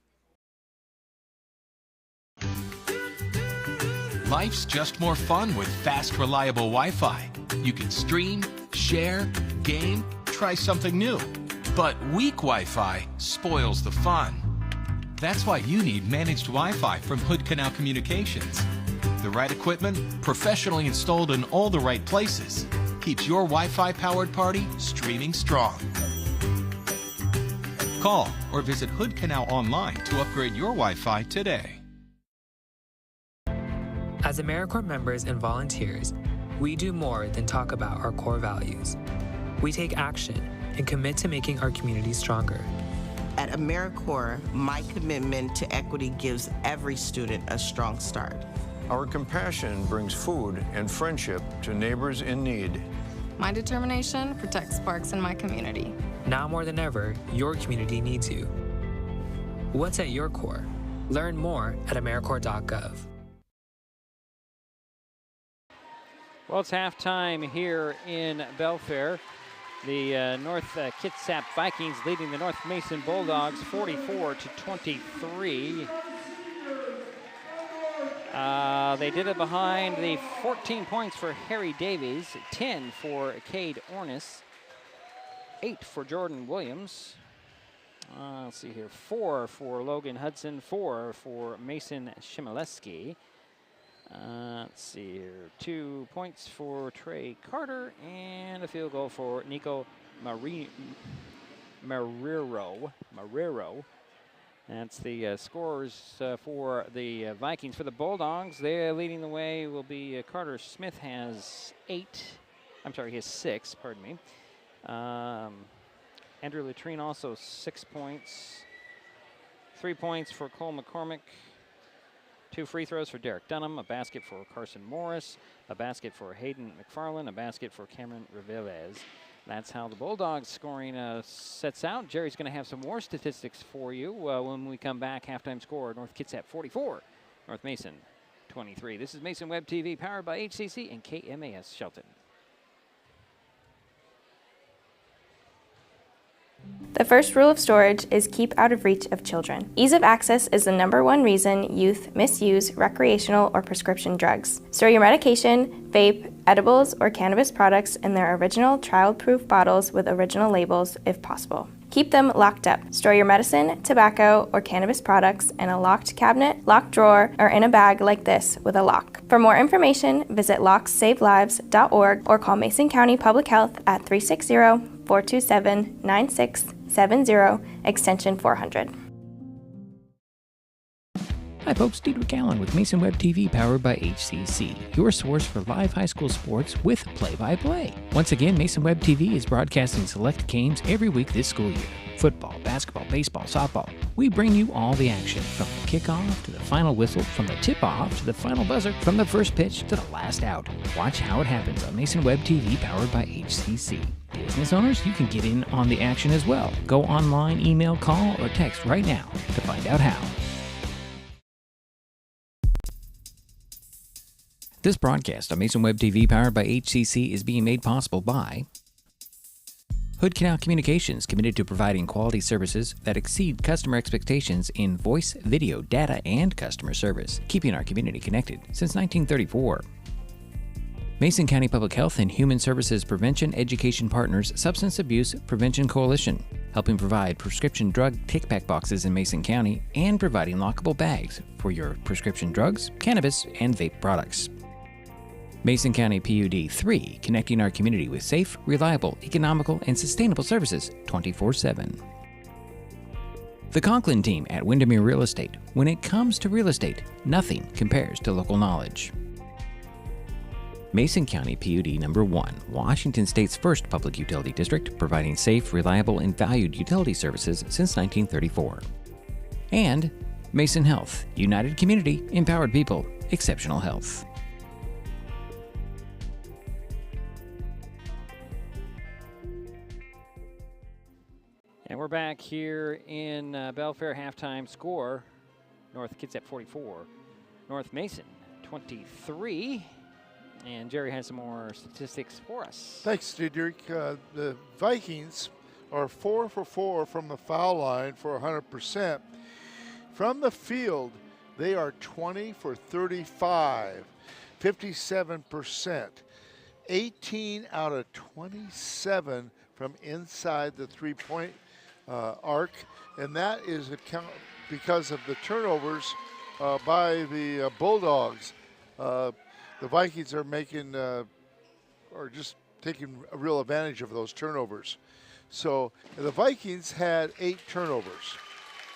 Life's just more fun with fast, reliable Wi-Fi. You can stream, share, game, try something new. But weak Wi-Fi spoils the fun. That's why you need managed Wi-Fi from Hood Canal Communications. The right equipment, professionally installed in all the right places, keeps your Wi-Fi powered party streaming strong. Call or visit Hood Canal online to upgrade your Wi-Fi today. As AmeriCorps members and volunteers, we do more than talk about our core values. We take action and commit to making our community stronger. At AmeriCorps, my commitment to equity gives every student a strong start. Our compassion brings food and friendship to neighbors in need. My determination protects parks in my community. Now more than ever, your community needs you. What's at your core? Learn more at AmeriCorps.gov. Well, it's halftime here in Belfair. The North Kitsap Vikings leading the North Mason Bulldogs 44 to 23. They did it behind the 14 points for Harry Davies, 10 for Cade Ornis, 8 for Jordan Williams. Let's see here, 4 for Logan Hudson, 4 for Mason Shimileski. Let's see here, 2 points for Trey Carter and a field goal for Nico Marrero. That's the scores for the Vikings. For the Bulldogs, they're leading the way will be Carter Smith has 6, pardon me. Andrew Latrine also 6 points. 3 points for Cole McCormick. 2 free throws for Derek Dunham, a basket for Carson Morris, a basket for Hayden McFarland, a basket for Cameron Revelez. That's how the Bulldogs scoring sets out. Jerry's going to have some more statistics for you when we come back. Halftime score, North Kitsap 44, North Mason 23. This is Mason Web TV, powered by HCC and KMAS Shelton. The first rule of storage is keep out of reach of children. Ease of access is the #1 reason youth misuse recreational or prescription drugs. Store your medication, vape, edibles, or cannabis products in their original child-proof bottles with original labels if possible. Keep them locked up. Store your medicine, tobacco, or cannabis products in a locked cabinet, locked drawer, or in a bag like this with a lock. For more information, visit lockssavelives.org or call Mason County Public Health at 360-427-9670, extension 400. Hi folks, Diedrich Allen with Mason Web TV powered by HCC, your source for live high school sports with play-by-play. Once again, Mason Web TV is broadcasting select games every week this school year. Football, basketball, baseball, softball. We bring you all the action, from the kickoff to the final whistle, from the tip-off to the final buzzer, from the first pitch to the last out. Watch how it happens on Mason Web TV powered by HCC. Business owners, you can get in on the action as well. Go online, email, call, or text right now to find out how. This broadcast on Mason Web TV powered by HCC is being made possible by Hood Canal Communications, committed to providing quality services that exceed customer expectations in voice, video, data, and customer service, keeping our community connected since 1934. Mason County Public Health and Human Services Prevention Education Partners Substance Abuse Prevention Coalition, helping provide prescription drug take-back boxes in Mason County and providing lockable bags for your prescription drugs, cannabis, and vape products. Mason County PUD 3, connecting our community with safe, reliable, economical, and sustainable services 24/7. The Conklin team at Windermere Real Estate. When it comes to real estate, nothing compares to local knowledge. Mason County PUD number 1, Washington State's first public utility district, providing safe, reliable, and valued utility services since 1934. And Mason Health, united community, empowered people, exceptional health. And we're back here in Belfair. Halftime score: North Kitsap 44, North Mason 23. And Jerry has some more statistics for us. Thanks, Diedrich. The Vikings are 4 for 4 from the foul line for 100%. From the field, they are 20 for 35, 57%. 18 out of 27 from inside the three-point arc, and that is because of the turnovers by the Bulldogs. The Vikings are just taking a real advantage of those turnovers. So the Vikings had 8 turnovers,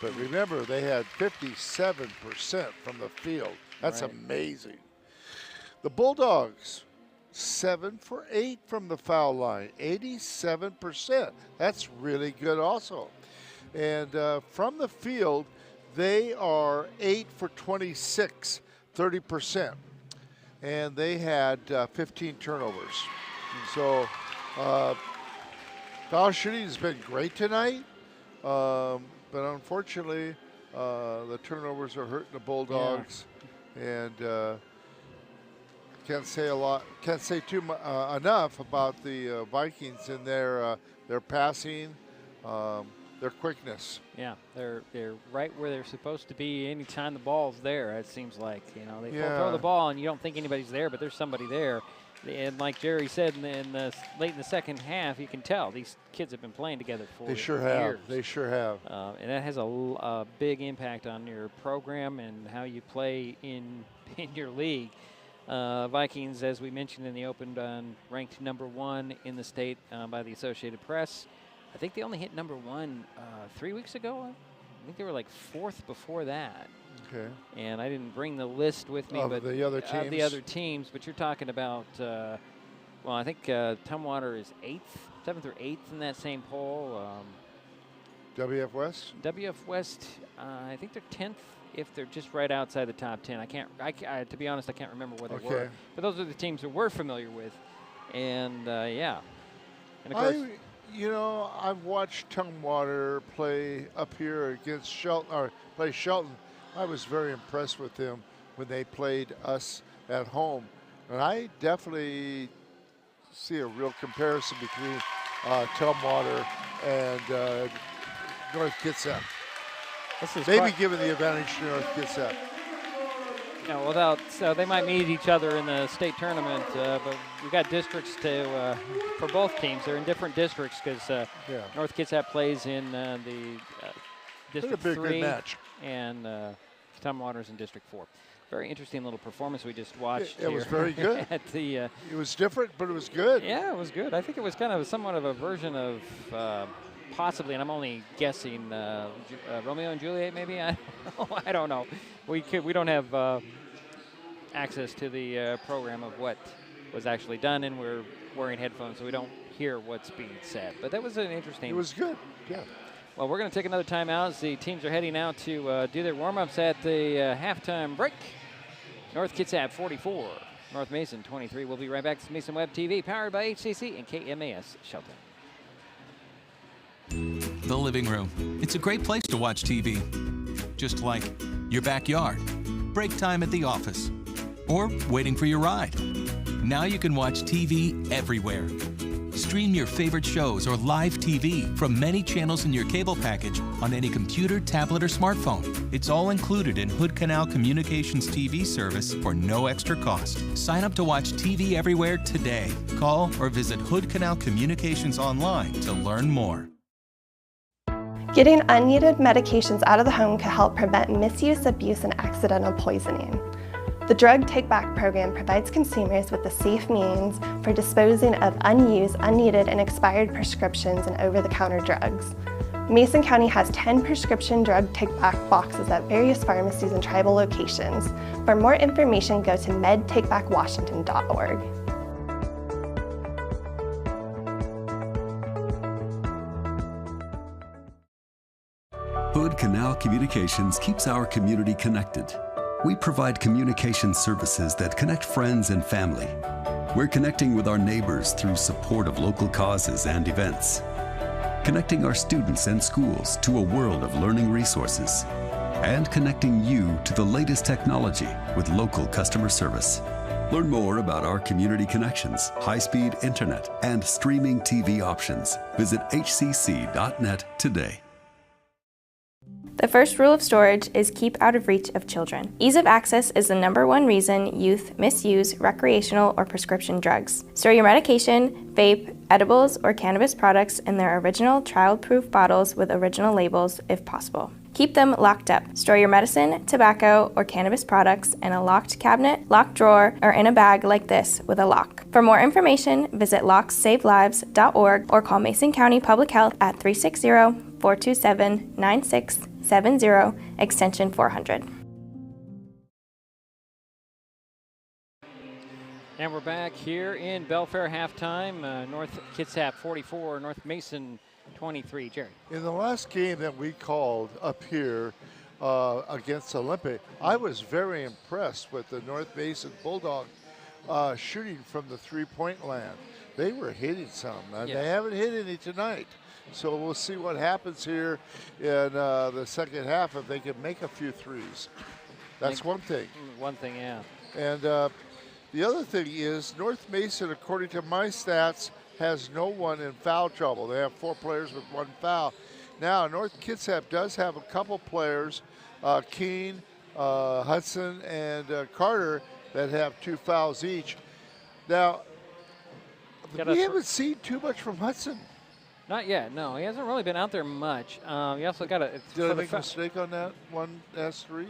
but remember they had 57% from the field. That's right. Amazing. The Bulldogs, 7 for 8 from the foul line, 87%. That's really good also. And from the field, they are 8 for 26, 30%. And they had 15 turnovers. So foul shooting has been great tonight, but unfortunately, the turnovers are hurting the Bulldogs. Yeah. And can't say enough about the Vikings and their passing, their quickness. Yeah, they're right where they're supposed to be anytime the ball's there, it seems like. You know, they throw the ball and you don't think anybody's there, but there's somebody there. And like Jerry said, late in the second half, you can tell these kids have been playing together for years. They sure have. And that has a big impact on your program and how you play in your league. Vikings, as we mentioned in the open, ranked number 1 in the state by the Associated Press. I think they only hit number 1 3 weeks ago. I think they were like 4th before that. Okay. And I didn't bring the list with me, but the other teams. The other teams. But you're talking about, I think Tumwater is 7th or 8th in that same poll. WF West. WF West, I think they're 10th. If they're just right outside the top 10, to be honest, I can't remember where they were. But those are the teams that we're familiar with, and yeah. And of course, I've watched Tumwater play up here against Shelton, or play Shelton. I was very impressed with them when they played us at home, and I definitely see a real comparison between Tumwater and North Kitsap. This is Maybe giving the advantage to North Kitsap. So they might meet each other in the state tournament, but we got districts for both teams. They're in different districts because North Kitsap plays in the District 3 good match. and Tumwater's in District 4. Very interesting little performance we just watched. It was very good. At the, it was different, but it was good. Yeah, it was good. I think it was kind of somewhat of a version of possibly, and I'm only guessing, Romeo and Juliet maybe? I don't know. We don't have access to the program of what was actually done, and we're wearing headphones, so we don't hear what's being said. But that was an interesting. It was good, yeah. Well, we're going to take another timeout as the teams are heading out to do their warm-ups at the halftime break. North Kitsap 44, North Mason 23. We'll be right back to Mason Web TV, powered by HCC and KMAS Shelton. The living room. It's a great place to watch TV. Just like your backyard, break time at the office, or waiting for your ride. Now you can watch TV everywhere. Stream your favorite shows or live TV from many channels in your cable package on any computer, tablet, or smartphone. It's all included in Hood Canal Communications TV service for no extra cost. Sign up to watch TV everywhere today. Call or visit Hood Canal Communications online to learn more. Getting unneeded medications out of the home can help prevent misuse, abuse, and accidental poisoning. The Drug Take Back program provides consumers with a safe means for disposing of unused, unneeded, and expired prescriptions and over-the-counter drugs. Mason County has 10 prescription drug take-back boxes at various pharmacies and tribal locations. For more information, go to medtakebackwashington.org. Hood Canal Communications keeps our community connected. We provide communication services that connect friends and family. We're connecting with our neighbors through support of local causes and events. Connecting our students and schools to a world of learning resources. And connecting you to the latest technology with local customer service. Learn more about our community connections, high-speed internet, and streaming TV options. Visit hcc.net today. The first rule of storage is keep out of reach of children. Ease of access is the #1 reason youth misuse recreational or prescription drugs. Store your medication, vape, edibles, or cannabis products in their original child-proof bottles with original labels if possible. Keep them locked up. Store your medicine, tobacco, or cannabis products in a locked cabinet, locked drawer, or in a bag like this with a lock. For more information, visit locksavelives.org or call Mason County Public Health at 360-427-9670, extension 400. And we're back here in Belfair halftime. North Kitsap 44, North Mason 23. Jerry. In the last game that we called up here against Olympic, I was very impressed with the North Mason Bulldog shooting from the three-point land. They were hitting some, and they haven't hit any tonight. So we'll see what happens here in the second half if they can make a few threes. That's one thing. One thing, yeah. And the other thing is North Mason, according to my stats, has no one in foul trouble. They have 4 players with 1 foul. Now, North Kitsap does have a couple players, Keene, Hudson, and Carter, that have 2 fouls each. Now, we haven't seen too much from Hudson. Not yet, no. He hasn't really been out there much. He also got a... Did I make a mistake on that one S3?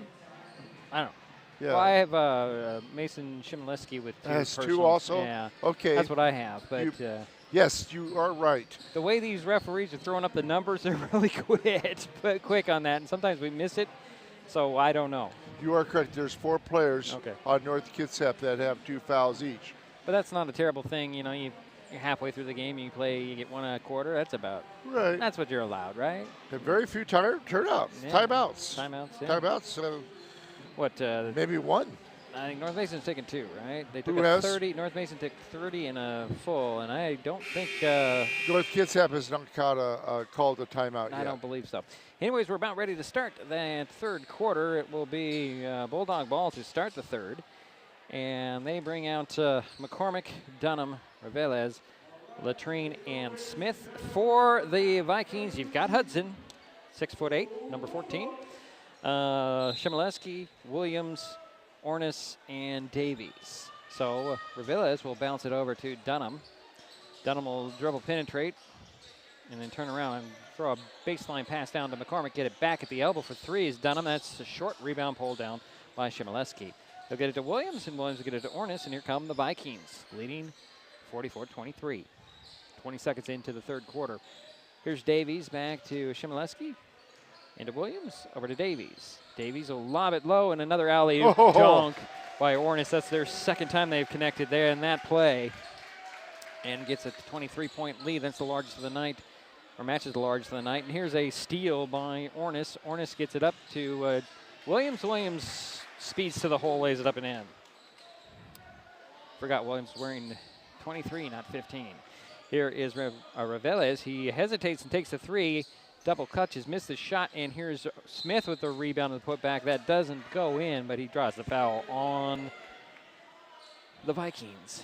I don't know. Yeah. Well, I have Mason Shimleski with 2 Has personals. 2 also? Yeah. Okay. That's what I have, but... yes, you are right. The way these referees are throwing up the numbers, they're really quick on that, and sometimes we miss it, so I don't know. You are correct. There's 4 players on North Kitsap that have 2 fouls each. But that's not a terrible thing. You know, you're halfway through the game, you get 1 1/4. That's about right. That's what you're allowed, right? And very few timeouts. Yeah. Timeouts. Yeah. Timeouts. What? Maybe 1. I think North Mason's taking 2, right? They took Who a has? 30. North Mason took 30 and a full, and I don't think North Kitsap has not called a timeout yet. I don't believe so. Anyways, we're about ready to start that third quarter. It will be Bulldog ball to start the third, and they bring out McCormick, Dunham, Revelez, Latrine, and Smith. For the Vikings, you've got Hudson, 6'8", number 14. Shimoleski, Williams, Ornis, and Davies. So Reveles will bounce it over to Dunham. Dunham will dribble penetrate and then turn around and throw a baseline pass down to McCormick. Get it back at the elbow for three is Dunham. That's a short rebound pulled down by Shimoleski. They'll get it to Williams, and Williams will get it to Ornis, and here come the Vikings, leading 44-23. 20 seconds into the third quarter. Here's Davies back to Shimoleski. Into Williams, over to Davies. Davies will lob it low, and another alley-oop dunk by Ornis. That's their second time they've connected there in that play. And gets a 23-point lead. That's the largest of the night, or matches the largest of the night. And here's a steal by Ornis. Ornis gets it up to Williams. Williams speeds to the hole, lays it up and in. Forgot Williams wearing 23, not 15. Here is Reveles. He hesitates and takes the three. Double clutches, missed the shot, and here's Smith with the rebound and the putback. That doesn't go in, but he draws the foul on the Vikings.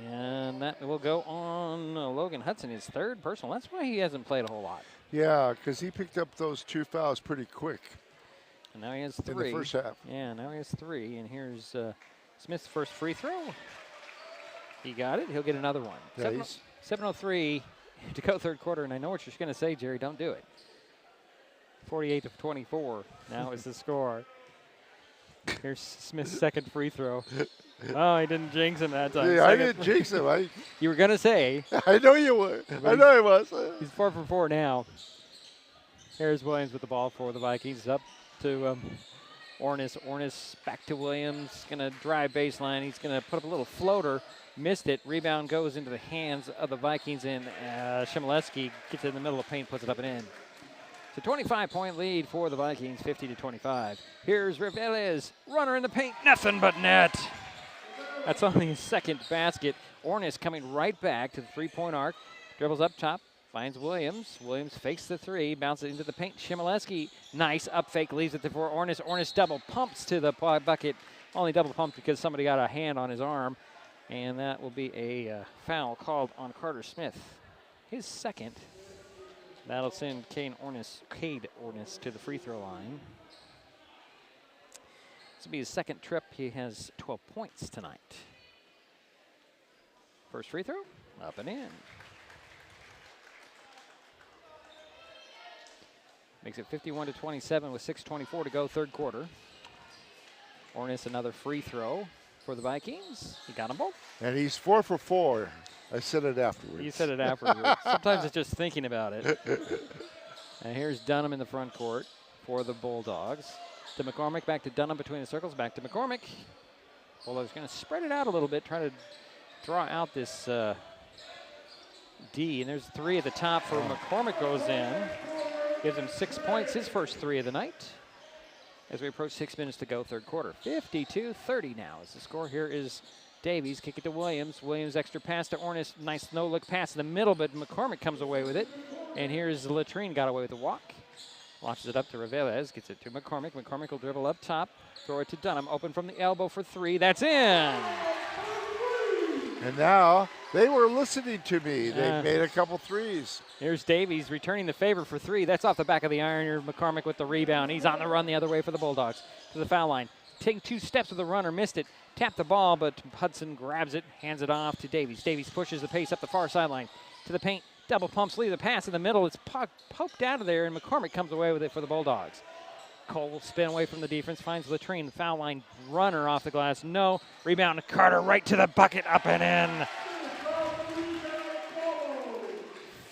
And that will go on Logan Hudson, his third personal. That's why he hasn't played a whole lot. Yeah, because he picked up those 2 fouls pretty quick. And now he has three. In the first half. Yeah, now he has three. And here's Smith's first free throw. He got it. He'll get another one. Yeah, 7:03 to go third quarter. And I know what you're going to say, Jerry. Don't do it. 48-24 now is the score. Here's Smith's second free throw. Oh, he didn't jinx him that time. Yeah, I didn't jinx him. You were going to say. I know you would. I know he was. He's 4 for 4 now. Here's Williams with the ball for the Vikings. Up to Ornis. Ornis back to Williams. Going to drive baseline. He's going to put up a little floater. Missed it. Rebound goes into the hands of the Vikings, and Shimoleski gets it in the middle of the paint, puts it up and in. It's a 25-point lead for the Vikings, 50-25. Here's Reveles, runner in the paint, nothing but net. That's only his second basket. Ornis coming right back to the three-point arc, dribbles up top, finds Williams. Williams fakes the three, bounces into the paint. Shimoleski, nice up fake, leaves it for Ornis. Ornis double pumps to the bucket. Only double pumped because somebody got a hand on his arm. And that will be a foul called on Carter Smith. His second. That'll send Cade Ornis to the free throw line. This will be his second trip. He has 12 points tonight. First free throw, up and in. Makes it 51-27 with 6:24 to go, third quarter. Ornis another free throw for the Vikings. He got them both. And he's 4 for 4. I said it afterwards. You said it afterwards. Sometimes it's just thinking about it. And here's Dunham in the front court for the Bulldogs. To McCormick, back to Dunham between the circles, back to McCormick. Bulldogs going to spread it out a little bit, try to draw out this D. And there's three at the top for McCormick goes in. Gives him 6 points, his first three of the night. As we approach 6 minutes to go, third quarter. 52-30 now is the score. Here is Davies, kick it to Williams. Williams extra pass to Ornis. Nice no-look pass in the middle, but McCormick comes away with it. And here's Latrine, got away with the walk. Launches it up to Reveles, gets it to McCormick. McCormick will dribble up top, throw it to Dunham. Open from the elbow for three. That's in! And now they were listening to me. They made a couple threes. Here's Davies returning the favor for three. That's off the back of the iron. Here's McCormick with the rebound. He's on the run the other way for the Bulldogs. To the foul line. Taking 2 steps with the runner, missed it. Tapped the ball, but Hudson grabs it, hands it off to Davies. Davies pushes the pace up the far sideline. To the paint, double pumps, leave the pass in the middle. It's poked out of there, and McCormick comes away with it for the Bulldogs. Cole will spin away from the defense, finds Latrine, the foul line runner off the glass. No. Rebound to Carter, right to the bucket, up and in.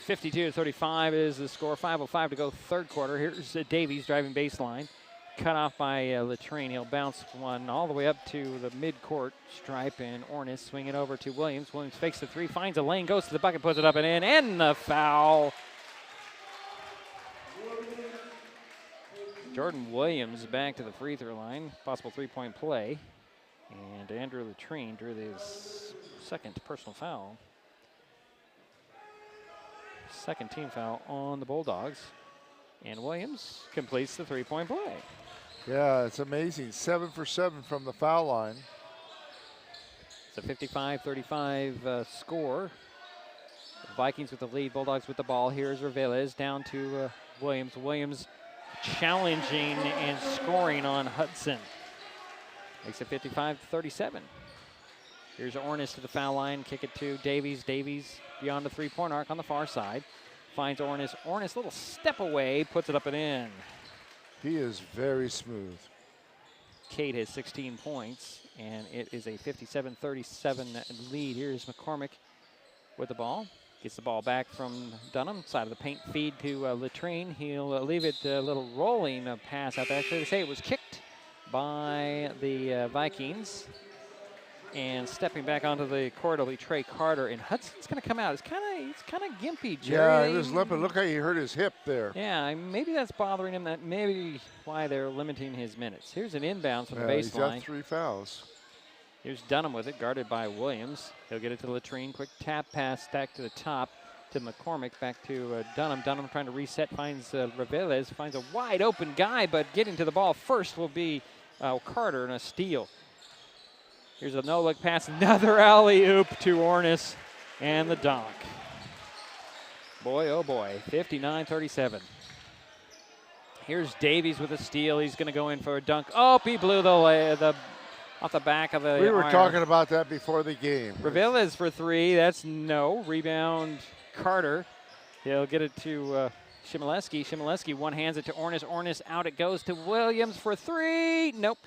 52-35 is the score. 5:05 to go, third quarter. Here's Davies driving baseline. Cut off by Latrine. He'll bounce one all the way up to the mid-court stripe, and Ornis swing it over to Williams. Williams fakes the three, finds a lane, goes to the bucket, puts it up and in, and the foul. Jordan Williams back to the free throw line. Possible three-point play. And Andrew Latrine drew his second personal foul. Second team foul on the Bulldogs. And Williams completes the three-point play. Yeah, it's amazing. 7 for 7 from the foul line. It's a 55-35 score. The Vikings with the lead, Bulldogs with the ball. Here's Reveles down to Williams. Williams challenging and scoring on Hudson. Makes it 55-37. Here's Ornis to the foul line. Kick it to Davies. Davies beyond the three-point arc on the far side. Finds Ornis. Ornis, little step away, puts it up and in. He is very smooth. Cade has 16 points, and it is a 57-37 lead. Here's McCormick with the ball. Gets the ball back from Dunham. Side of the paint feed to Latrine. He'll leave it a little rolling pass out there. Actually, they say it was kicked by the Vikings. And stepping back onto the court will be Trey Carter. And Hudson's going to come out. He's kind of gimpy, Jerry. Yeah, he was limping. Look how he hurt his hip there. Yeah, maybe that's bothering him. That maybe why they're limiting his minutes. Here's an inbound from the baseline. He's got 3 fouls. Here's Dunham with it, guarded by Williams. He'll get it to Latrine. Quick tap pass back to the top to McCormick. Back to Dunham. Dunham trying to reset, finds Reveles. Finds a wide open guy, but getting to the ball first will be Carter and a steal. Here's a no-look pass, another alley-oop to Ornis and the dunk. Boy, oh boy, 59-37. Here's Davies with a steal. He's going to go in for a dunk. Oh, he blew the off the back of the We were iron. talking about that before the game. Reveles for 3. That's no. Rebound Carter. He'll get it to Shimoleski. Shimoleski one-hands it to Ornis. Ornis out it goes to Williams for 3. Nope.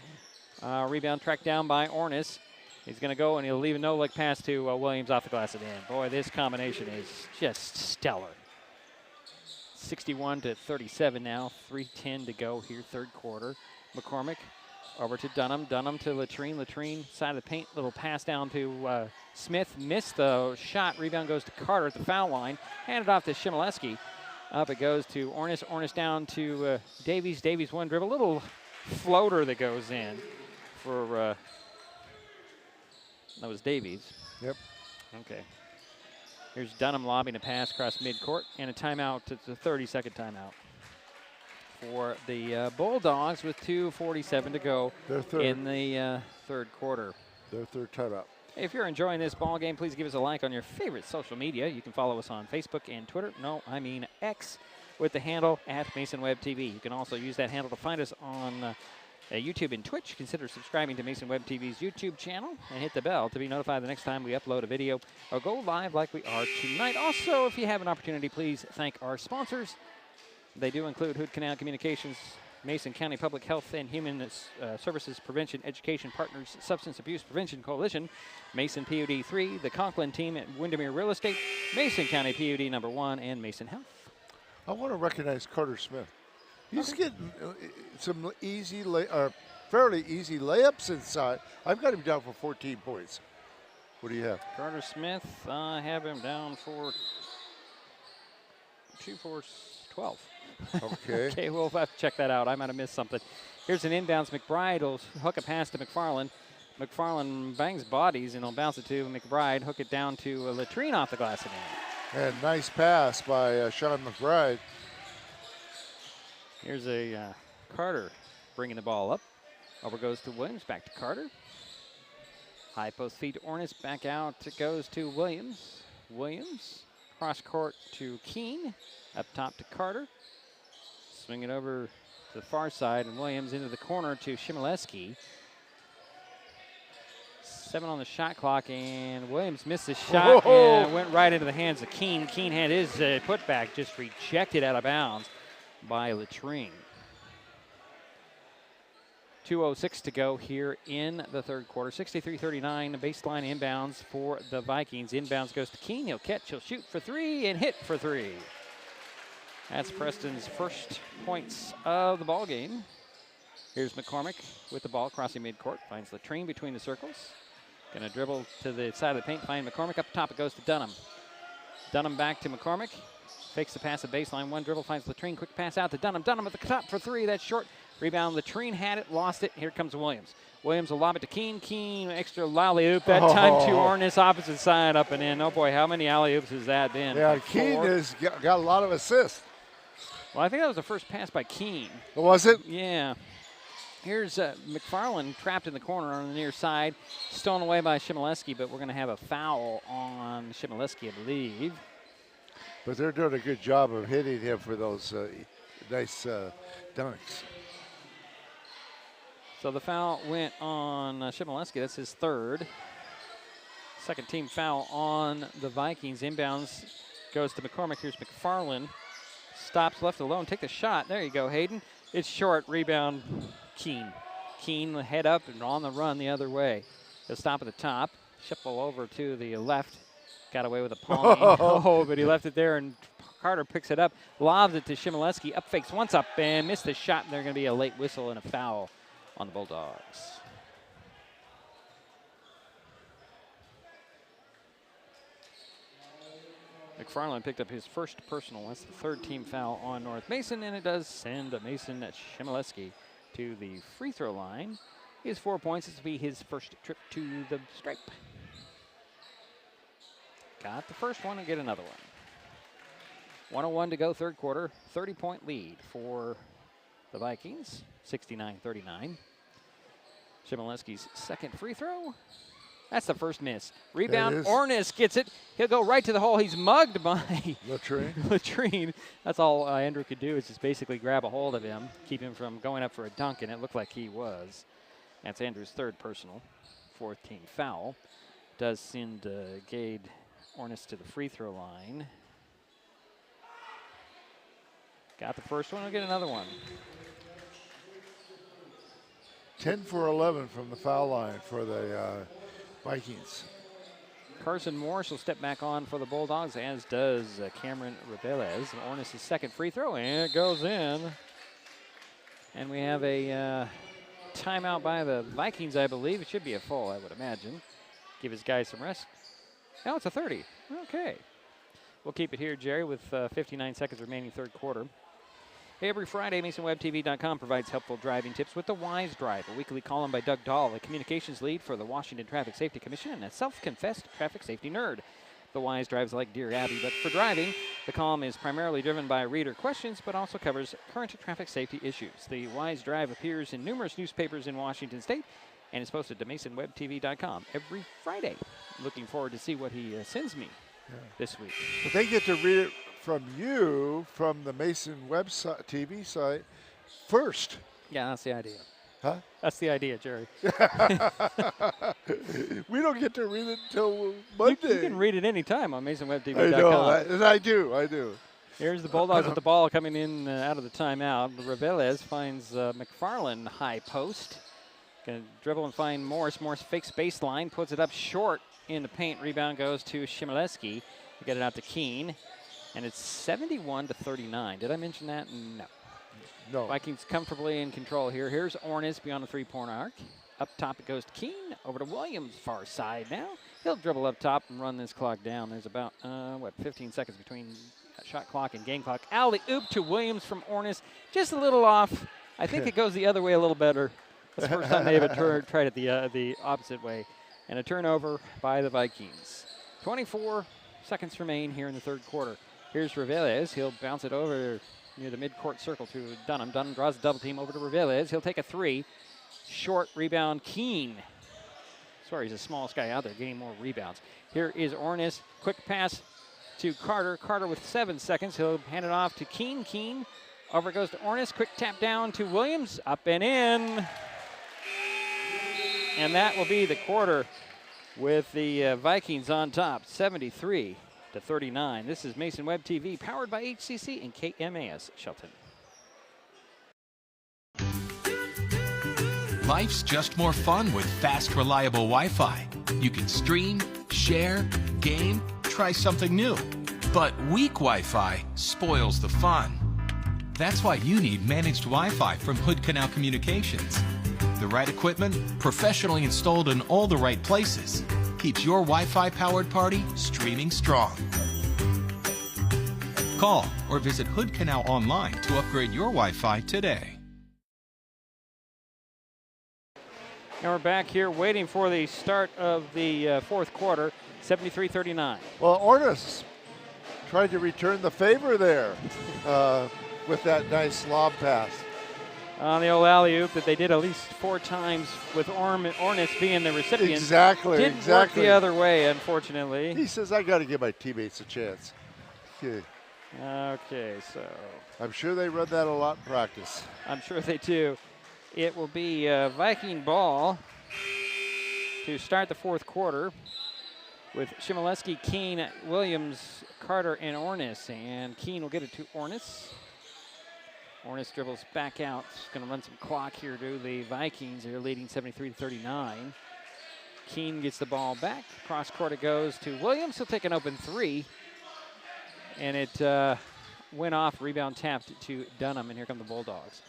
Rebound tracked down by Ornis. He's going to go and he'll leave a no-look pass to Williams off the glass at the end. Boy, this combination is just stellar. 61-37 now. 3:10 to go here, third quarter. McCormick over to Dunham. Dunham to Latrine. Latrine side of the paint. Little pass down to Smith. Missed the shot. Rebound goes to Carter at the foul line. Handed off to Shimoleski. Up it goes to Ornis. Ornis down to Davies. Davies one dribble. Little floater that goes in for that was Davies. Yep. Okay. Here's Dunham lobbing a pass across midcourt and a timeout. It's a 30-second timeout for the Bulldogs with 2:47 to go in the third quarter. Their third timeout. If you're enjoying this ball game, please give us a like on your favorite social media. You can follow us on Facebook and Twitter. No, I mean X, with the handle @MasonWebTV. You can also use that handle to find us on YouTube and Twitch. Consider subscribing to Mason Web TV's YouTube channel and hit the bell to be notified the next time we upload a video or go live like we are tonight. Also, if you have an opportunity, please thank our sponsors. They do include Hood Canal Communications, Mason County Public Health and Human Services Prevention Education Partners Substance Abuse Prevention Coalition, Mason PUD 3, the Conklin team at Windermere Real Estate, Mason County PUD number 1, and Mason Health. I want to recognize Carter Smith. He's getting some fairly easy layups inside. I've got him down for 14 points. What do you have? Carter Smith, I have him down for 12. Okay. Okay, we'll have to check that out. I might have missed something. Here's an inbounds. McBride will hook a pass to McFarland. McFarland bangs bodies and he'll bounce it to McBride. Hook it down to Latrine off the glass again. And nice pass by Sean McBride. Here's a Carter bringing the ball up. Over goes to Williams, back to Carter. High post feed to Ornis, back out it goes to Williams. Williams, cross court to Keene, up top to Carter. Swing it over to the far side, and Williams into the corner to Shimoleski. 7 on the shot clock, and Williams missed the shot and went right into the hands of Keene. Keene had his putback just rejected out of bounds by Latrine. 2:06 to go here in the third quarter. 63-39, baseline inbounds for the Vikings. Inbounds goes to Keene. He'll catch, he'll shoot for 3, and hit for 3. That's Preston's first points of the ball game. Here's McCormick with the ball crossing midcourt. Finds Latrine between the circles. Going to dribble to the side of the paint. Find McCormick. Up top it goes to Dunham. Dunham back to McCormick. Fakes the pass at baseline. One dribble finds Latrine. Quick pass out to Dunham. Dunham at the top for 3. That's short. Rebound. Latrine had it. Lost it. Here comes Williams. Williams will lob it to Keene. Keene extra alley-oop. That time to Ornis. Opposite side up and in. Oh, boy. How many alley-oops has that been? Yeah, Keene has got a lot of assists. Well, I think that was the first pass by Keene. Was it? Yeah. Here's McFarland trapped in the corner on the near side. Stolen away by Shimoleski, but we're going to have a foul on Shimoleski, I believe. But they're doing a good job of hitting him for those nice dunks. So the foul went on Chmielewski. That's his third. Second team foul on the Vikings. Inbounds goes to McCormick. Here's McFarland. Stops, left alone. Take the shot. There you go, Hayden. It's short. Rebound, Keene. Keene head up and on the run the other way. He'll stop at the top. Shuffle over to the left. Got away with a palm. Oh, but he left it there, and Carter picks it up. Lobs it to Chmielewski. Up fakes once up and missed the shot. And there's going to be a late whistle and a foul on the Bulldogs. McFarland picked up his first personal. That's the third team foul on North Mason, and it does send Mason Chmielewski to the free throw line. He has 4 points. This will be his first trip to the stripe. Got the first one and get another one. 1:01 to go, third quarter. 30-point lead for the Vikings, 69-39. Chmielewski's second free throw. That's the first miss. Rebound, Ornis gets it. He'll go right to the hole. He's mugged by Latrine. That's all Andrew could do is just basically grab a hold of him, keep him from going up for a dunk, and it looked like he was. That's Andrew's third personal, fourth team foul. Does send Gade Ornis to the free throw line. Got the first one, we'll get another one. 10 for 11 from the foul line for the Vikings. Carson Morris will step back on for the Bulldogs, as does Cameron Reveles. Ornis' second free throw, and it goes in. And we have a timeout by the Vikings, I believe. It should be a full, I would imagine. Give his guys some rest. Now it's a 30. Okay. We'll keep it here, Jerry, with 59 seconds remaining third quarter. Every Friday, MasonWebTV.com provides helpful driving tips with the Wise Drive, a weekly column by Doug Dahl, a communications lead for the Washington Traffic Safety Commission and a self-confessed traffic safety nerd. The Wise Drive is like Dear Abby, but for driving. The column is primarily driven by reader questions, but also covers current traffic safety issues. The Wise Drive appears in numerous newspapers in Washington State and is posted to MasonWebTV.com every Friday. Looking forward to see what he sends me this week. But they get to read it from you, from the Mason website, TV site, first. Yeah, that's the idea. Huh? That's the idea, Jerry. We don't get to read it until Monday. You can read it anytime on MasonWebTV.com. I know, and I do. Here's the Bulldogs with the ball coming in out of the timeout. Reveles finds McFarland high post. Going to dribble and find Morris. Morris fakes baseline, puts it up short in the paint. Rebound goes to Chmielewski. You get it out to Keene. And it's 71-39. Did I mention that? No. Vikings comfortably in control here. Here's Ornis beyond the three-point arc. Up top it goes to Keene. Over to Williams, far side now. He'll dribble up top and run this clock down. There's about, 15 seconds between shot clock and game clock. Alley-oop to Williams from Ornis. Just a little off. I think it goes the other way a little better. That's the first time they ever tried it the opposite way. And a turnover by the Vikings. 24 seconds remain here in the third quarter. Here's Reveles. He'll bounce it over near the midcourt circle to Dunham. Dunham draws a double team over to Reveles. He'll take a three. Short rebound, Keene. Sorry, he's the smallest guy out there, getting more rebounds. Here is Ornis. Quick pass to Carter. Carter with 7 seconds. He'll hand it off to Keene. Keene over goes to Ornis. Quick tap down to Williams. Up and in. And that will be the quarter with the Vikings on top, 73-39. This is Mason Web TV, powered by HCC and KMAS Shelton. Life's just more fun with fast, reliable Wi-Fi. You can stream, share, game, try something new. But weak Wi-Fi spoils the fun. That's why you need managed Wi-Fi from Hood Canal Communications. The right equipment, professionally installed in all the right places, keeps your Wi-Fi powered party streaming strong. Call or visit Hood Canal online to upgrade your Wi-Fi today. And we're back here waiting for the start of the fourth quarter, 73-39. Well, Ornis tried to return the favor there with that nice lob pass. On the old alley-oop that they did at least 4 times with Ornis being the recipient. Exactly. Didn't work the other way, unfortunately. He says, I got to give my teammates a chance. Okay. Okay, so. I'm sure they run that a lot in practice. I'm sure they do. It will be Viking ball to start the fourth quarter with Shimoleski, Keene, Williams, Carter, and Ornis. And Keene will get it to Ornis. Ornis dribbles back out. He's going to run some clock here to the Vikings. They're leading 73-39. Keene gets the ball back. Cross court it goes to Williams. He'll take an open three. And it went off. Rebound tapped to Dunham. And here come the Bulldogs.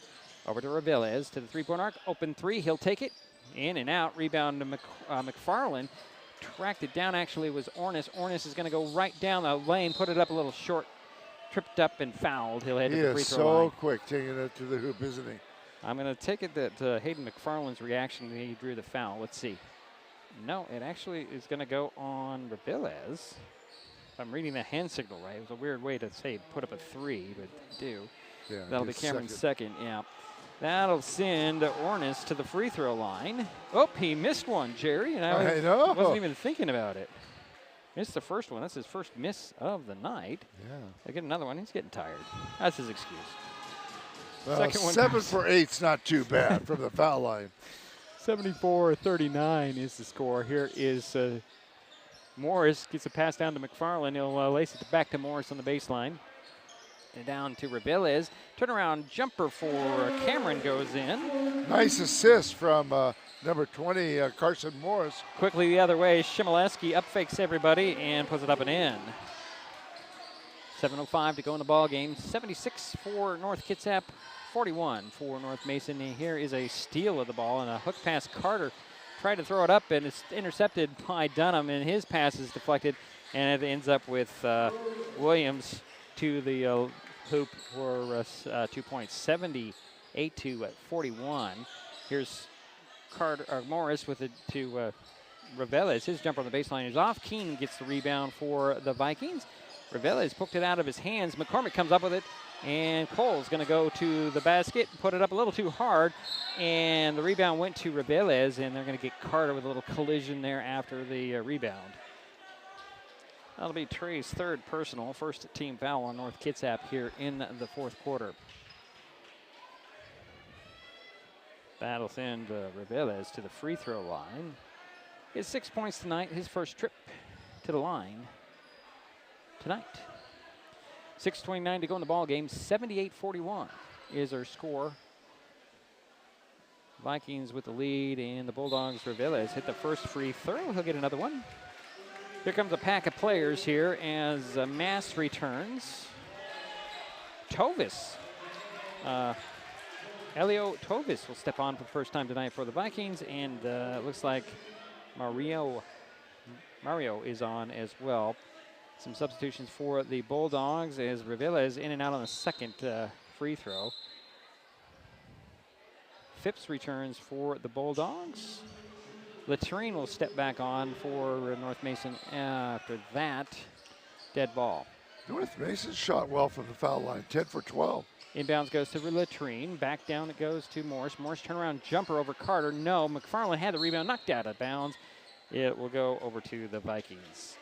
Over to Reveles to the three-point arc. Open three. He'll take it. In and out. Rebound to McFarland. Tracked it down. Actually, it was Ornis. Ornis is going to go right down the lane. Put it up a little short. Tripped up and fouled. He'll head to the free throw line. He is so quick taking it to the hoop, isn't he? I'm going to take it that Hayden McFarland's reaction when he drew the foul. Let's see. No, it actually is going to go on Reveles. If I'm reading the hand signal right, it was a weird way to say put up a three, but do. Yeah, that'll be Cameron's second. Yeah. That'll send Ornis to the free throw line. Oh, he missed one, Jerry. And I know. Wasn't even thinking about it. Missed the first one. That's his first miss of the night. Yeah. They get another one. He's getting tired. That's his excuse. Well, Second one 7 for 8's not too bad from the foul line. 74-39 is the score. Here is Morris. Gets a pass down to McFarland. He'll lace it back to Morris on the baseline. And down to Reveles. Turnaround jumper for Cameron goes in. Nice assist from number 20, Carson Morris. Quickly the other way, Shimoleski up fakes everybody and puts it up and in. 7:05 to go in the ball game. 76 for North Kitsap, 41 for North Mason. And here is a steal of the ball and a hook pass. Carter tried to throw it up and it's intercepted by Dunham, and his pass is deflected, and it ends up with Williams to the hoop for 2 points. 78-41. Here's Morris with it to Reveles. His jumper on the baseline is off. Keene gets the rebound for the Vikings. Reveles poked it out of his hands. McCormick comes up with it, and Cole's going to go to the basket, put it up a little too hard, and the rebound went to Reveles, and they're going to get Carter with a little collision there after the rebound. That'll be Trey's third personal, first team foul on North Kitsap here in the fourth quarter. That'll send Reveles to the free throw line. He has 6 points tonight, his first trip to the line tonight. 6:29 to go in the ball game. 78-41 is our score. Vikings with the lead, and the Bulldogs. Reveles hit the first free throw. He'll get another one. Here comes a pack of players here as Mass returns. Tovis. Elio Tovis will step on for the first time tonight for the Vikings, and it looks like Mario is on as well. Some substitutions for the Bulldogs as Reveles in and out on the second free throw. Phipps returns for the Bulldogs. Latrine will step back on for North Mason after that. Dead ball. North Mason shot well from the foul line, 10 for 12. Inbounds goes to Latrine. Back down it goes to Morris. Morris turnaround jumper over Carter. No, McFarland had the rebound knocked out of bounds. It will go over to the Vikings.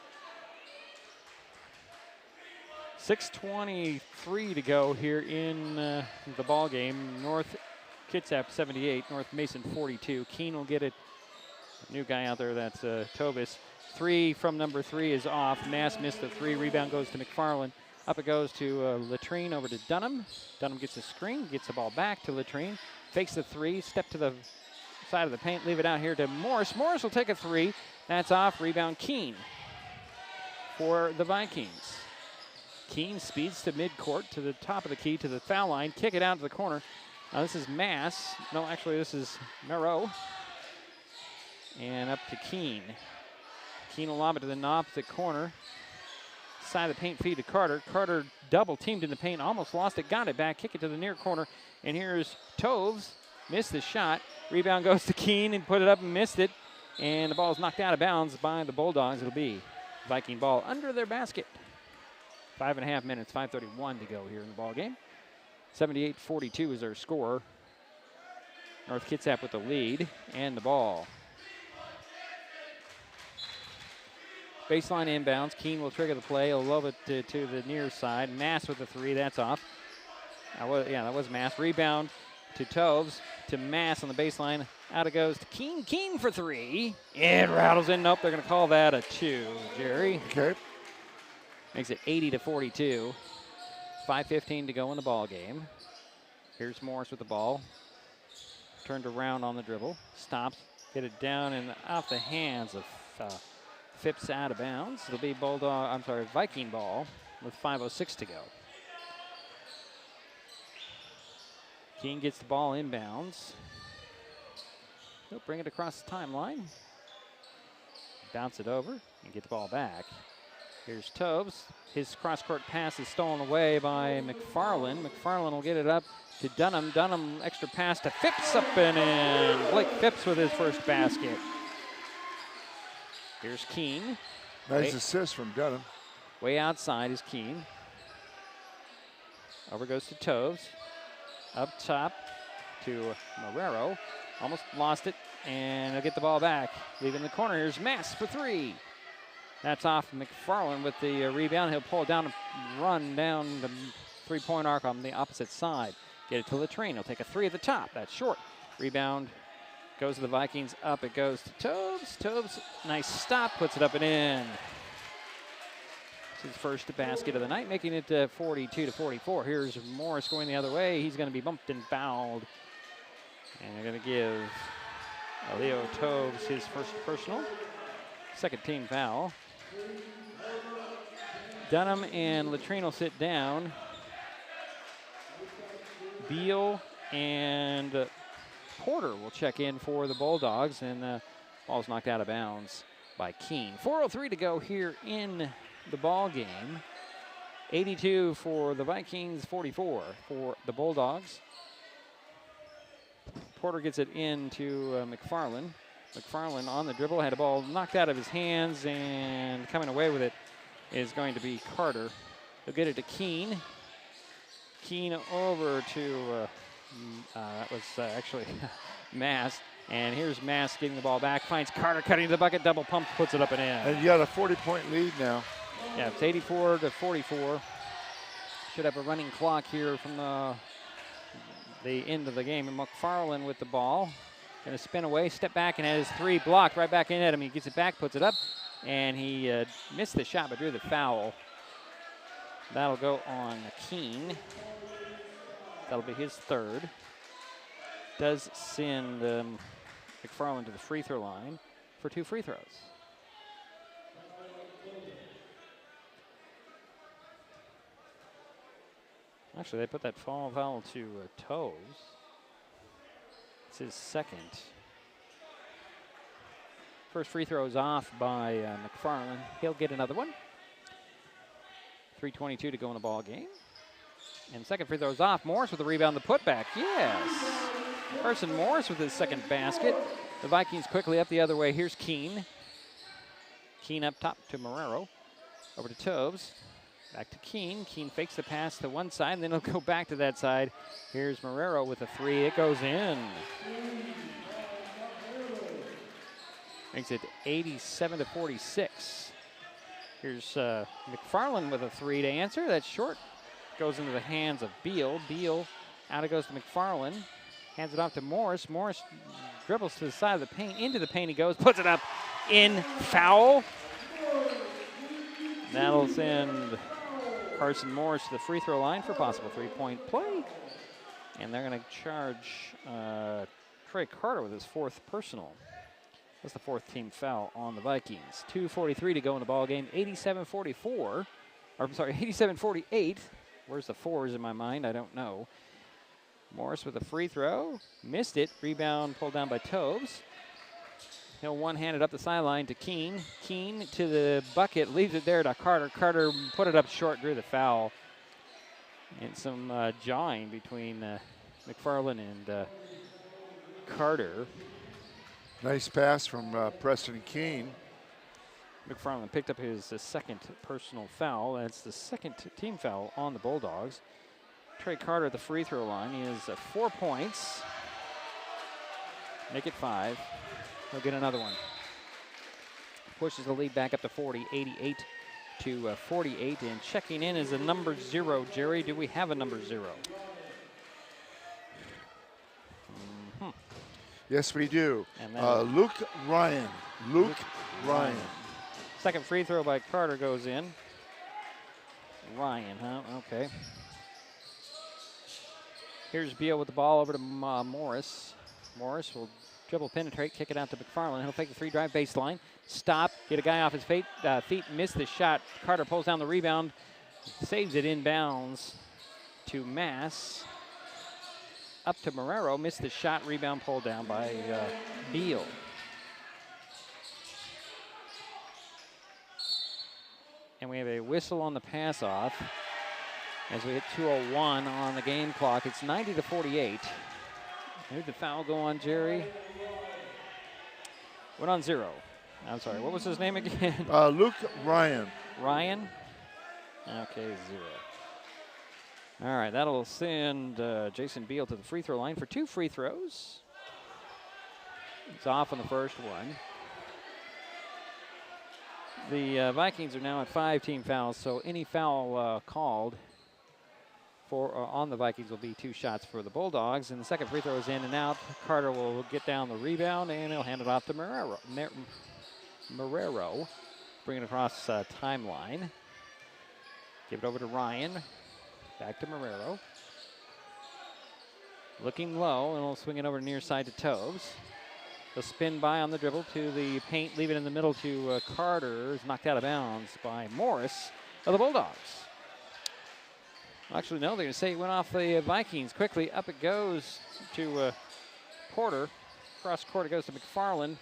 6:23 to go here in the ball game. North Kitsap 78, North Mason 42. Keene will get it. New guy out there, that's Tovis. Three from number 3 is off. Mass missed the three. Rebound goes to McFarland. Up it goes to Latrine over to Dunham. Dunham gets the screen, gets the ball back to Latrine. Fakes the three, step to the side of the paint, leave it out here to Morris. Morris will take a three. That's off. Rebound Keene for the Vikings. Keene speeds to midcourt, to the top of the key, to the foul line. Kick it out to the corner. Now this is Mass. No, actually this is Merrow. And up to Keene. Keene will lob it to the opposite corner. Side of the paint feed to Carter. Carter double teamed in the paint, almost lost it, got it back, kick it to the near corner. And here's Toves, missed the shot. Rebound goes to Keene and put it up and missed it. And the ball is knocked out of bounds by the Bulldogs. It'll be Viking ball under their basket. 5.5 minutes, 5:31 to go here in the ball game. 78-42 is their score. North Kitsap with the lead and the ball. Baseline inbounds. Keene will trigger the play. He'll lob it to the near side. Mass with the 3. That's off. That was Mass. Rebound to Toves. To Mass on the baseline. Out it goes to Keene. Keene for 3. It rattles in. Nope, they're going to call that a 2, Jerry. Okay. Makes it 80-42. 5:15 to go in the ball game. Here's Morris with the ball. Turned around on the dribble. Stops. Get it down and off the hands of Phipps out of bounds. It'll be Viking ball with 5:06 to go. Keene gets the ball inbounds. He'll bring it across the timeline. Bounce it over and get the ball back. Here's Tobes. His cross-court pass is stolen away by McFarland. McFarland will get it up to Dunham. Dunham, extra pass to Phipps, up and in. Blake Phipps with his first basket. Here's Keene. Nice assist from Dunham. Way outside is Keene. Over goes to Toves. Up top to Marrero. Almost lost it, and he'll get the ball back. Leaving the corner, here's Mass for 3. That's off McFarland with the rebound. He'll pull it down and run down the three-point arc on the opposite side. Get it to Latrine. He'll take a 3 at the top. That's short. Rebound goes to the Vikings. Up it goes to Tobes. Tobes, nice stop, puts it up and in. It's his first basket of the night, making it 42-44. Here's Morris going the other way. He's going to be bumped and fouled. And they're going to give Leo Tobes his first personal. Second team foul. Dunham and Latrine will sit down. Beal and Porter will check in for the Bulldogs, and ball's knocked out of bounds by Keene. 4:03 to go here in the ball game. 82 for the Vikings, 44 for the Bulldogs. Porter gets it into McFarland. McFarland on the dribble, had a ball knocked out of his hands, and coming away with it is going to be Carter. He'll get it to Keene. Keene over to, that was actually Mass. And here's Mass getting the ball back, finds Carter cutting to the bucket, double pump, puts it up and in. And you got a 40-point lead now. Yeah, it's 84-44. Should have a running clock here from the end of the game. And McFarland with the ball. Going to spin away, step back, and has 3 blocked right back in at him. He gets it back, puts it up, and he missed the shot but drew the foul. That'll go on Keene. That'll be his 3rd. Does send McFarland to the free throw line for 2 free throws. Actually, they put that foul to Toes. It's his 2nd. First free throw is off by McFarland. He'll get another one. 3:22 to go in the ball game. And second free throw is off. Morris with the rebound, the putback. Yes. Carson Morris with his 2nd basket. The Vikings quickly up the other way. Here's Keene. Keene up top to Marrero. Over to Tobes. Back to Keene. Keene fakes the pass to one side, and then he'll go back to that side. Here's Marrero with a 3. It goes in. Makes it 87-46. Here's McFarland with a 3 to answer. That's short. Goes into the hands of Beal. Beal out it goes to McFarland. Hands it off to Morris. Morris dribbles to the side of the paint. Into the paint he goes. Puts it up in. Foul. That'll send Carson Morris to the free throw line for possible 3-point play. And they're going to charge Trey Carter with his 4th personal. That's the 4th team foul on the Vikings. 2:43 to go in the ball game. 87-48. Where's the 4s in my mind? I don't know. Morris with a free throw. Missed it. Rebound pulled down by Tobes. He'll one-hand it up the sideline to Keene. Keene to the bucket, leaves it there to Carter. Carter put it up short, drew the foul. And some jawing between McFarland and Carter. Nice pass from Preston Keene. McFarland picked up his 2nd personal foul. That's the 2nd team foul on the Bulldogs. Trey Carter at the free throw line. He has 4 points. Make it 5. He'll get another one. pushes the lead back up to 40, 88 to 48. And checking in is a number 0. Jerry, do we have a number 0? Yes, we do. And then Luke Ryan. Luke Ryan. Second free throw by Carter goes in. Ryan, huh? Okay. Here's Beal with the ball over to Morris. Morris will dribble, penetrate, kick it out to McFarland. He'll take the 3-drive baseline. Stop, get a guy off his feet, miss the shot. Carter pulls down the rebound, saves it inbounds to Mass. Up to Marrero, missed the shot, rebound pulled down by Beal. And we have a whistle on the pass off as we hit 2:01 on the game clock. It's 90 to 48. Who'd the foul go on, Jerry? Went on 0. I'm sorry, what was his name again? Luke Ryan. Ryan? Okay, 0. All right, that'll send Jason Beal to the free throw line for 2 free throws. It's off on the first one. The Vikings are now at 5 team fouls, so any foul called for on the Vikings will be 2 shots for the Bulldogs. And the second free throw is in and out. Carter will get down the rebound, and he'll hand it off to Marrero. Bring it across timeline. Give it over to Ryan. Back to Marrero. Looking low, and we'll swing it over near side to Tobes. They'll spin by on the dribble to the paint, leave it in the middle to Carter. Is knocked out of bounds by Morris of the Bulldogs. Actually, no, they're going to say it went off the Vikings. Quickly, up it goes to Porter. Cross court, it goes to McFarland.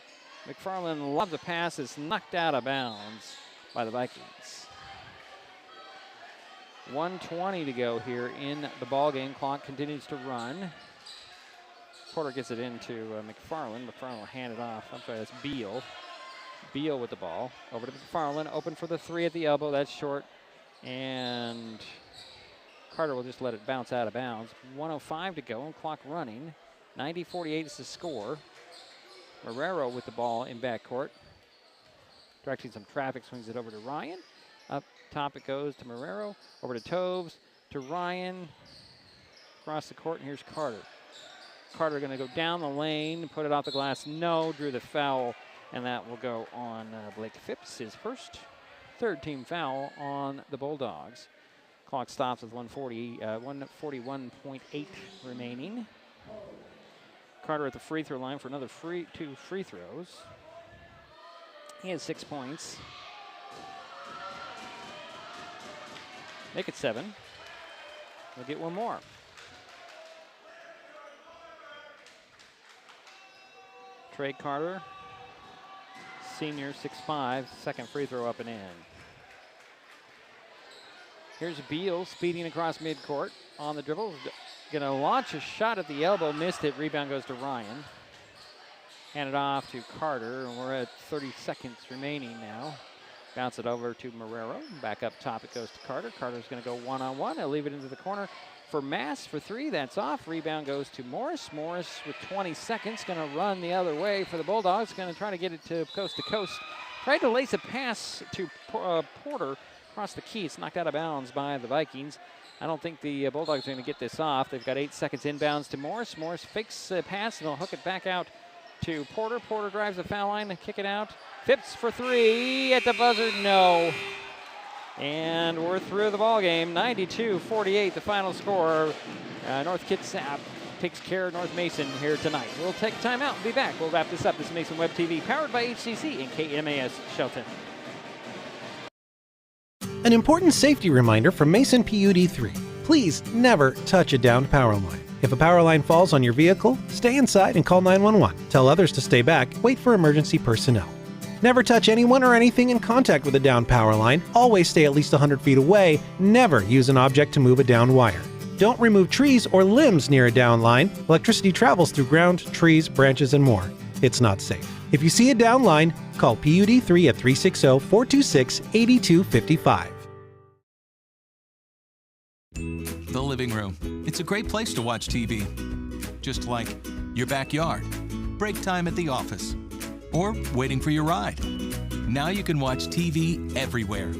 McFarland loves the pass. It's knocked out of bounds by the Vikings. 1:20 to go here in the ball game. Clock continues to run. Porter gets it into McFarland. McFarland will hand it off. I'm sorry, that's Beal. Beal with the ball. Over to McFarland. Open for the 3 at the elbow. That's short. And Carter will just let it bounce out of bounds. 1:05 to go and clock running. 90-48 is the score. Marrero with the ball in backcourt. Directing some traffic, swings it over to Ryan. Up top it goes to Marrero. Over to Toves, to Ryan. Across the court, and here's Carter. Carter going to go down the lane, put it off the glass. No, drew the foul, and that will go on Blake Phipps, his first 3rd team foul on the Bulldogs. Clock stops with 141.8 remaining. Carter at the free throw line for another 2 free throws. He has 6 points. Make it 7. We'll get one more. Trey Carter, senior, 6'5", second free throw up and in. Here's Beal speeding across midcourt on the dribble. Going to launch a shot at the elbow, missed it. Rebound goes to Ryan. Hand it off to Carter, and we're at 30 seconds remaining now. Bounce it over to Marrero. Back up top it goes to Carter. Carter's going to go one-on-one. He'll leave it into the corner for Mass for 3. That's off. Rebound goes to Morris. Morris with 20 seconds going to run the other way for the Bulldogs. Going to try to get it to coast. Tried to lace a pass to Porter across the key. It's knocked out of bounds by the Vikings. I don't think the Bulldogs are going to get this off. They've got 8 seconds inbounds to Morris. Morris fakes the pass, and they'll hook it back out to Porter. Porter drives the foul line to kick it out. Phipps for 3 at the buzzer, no. And we're through the ball game. 92-48, the final score. North Kitsap takes care of North Mason here tonight. We'll take a timeout and be back. We'll wrap this up. This is Mason Web TV, powered by HCC and KMAS Shelton. An important safety reminder from Mason PUD3. Please never touch a downed power line. If a power line falls on your vehicle, stay inside and call 911. Tell others to stay back. Wait for emergency personnel. Never touch anyone or anything in contact with a downed power line. Always stay at least 100 feet away. Never use an object to move a downed wire. Don't remove trees or limbs near a downed line. Electricity travels through ground, trees, branches, and more. It's not safe. If you see a downed line, call PUD3 at 360-426-8255. The living room. It's a great place to watch TV. Just like your backyard, break time at the office, or waiting for your ride. Now you can watch TV everywhere.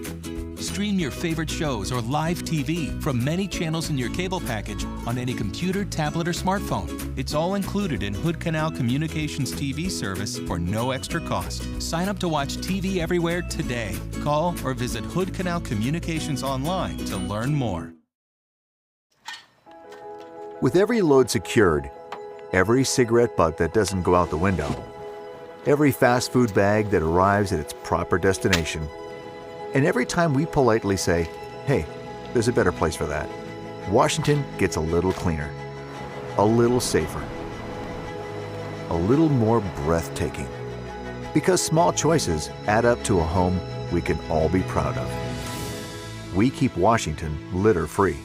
Stream your favorite shows or live TV from many channels in your cable package on any computer, tablet, or smartphone. It's all included in Hood Canal Communications TV service for no extra cost. Sign up to watch TV everywhere today. Call or visit Hood Canal Communications online to learn more. With every load secured, every cigarette butt that doesn't go out the window, every fast food bag that arrives at its proper destination, and every time we politely say, hey, there's a better place for that, Washington gets a little cleaner, a little safer, a little more breathtaking. Because small choices add up to a home we can all be proud of. We keep Washington litter-free.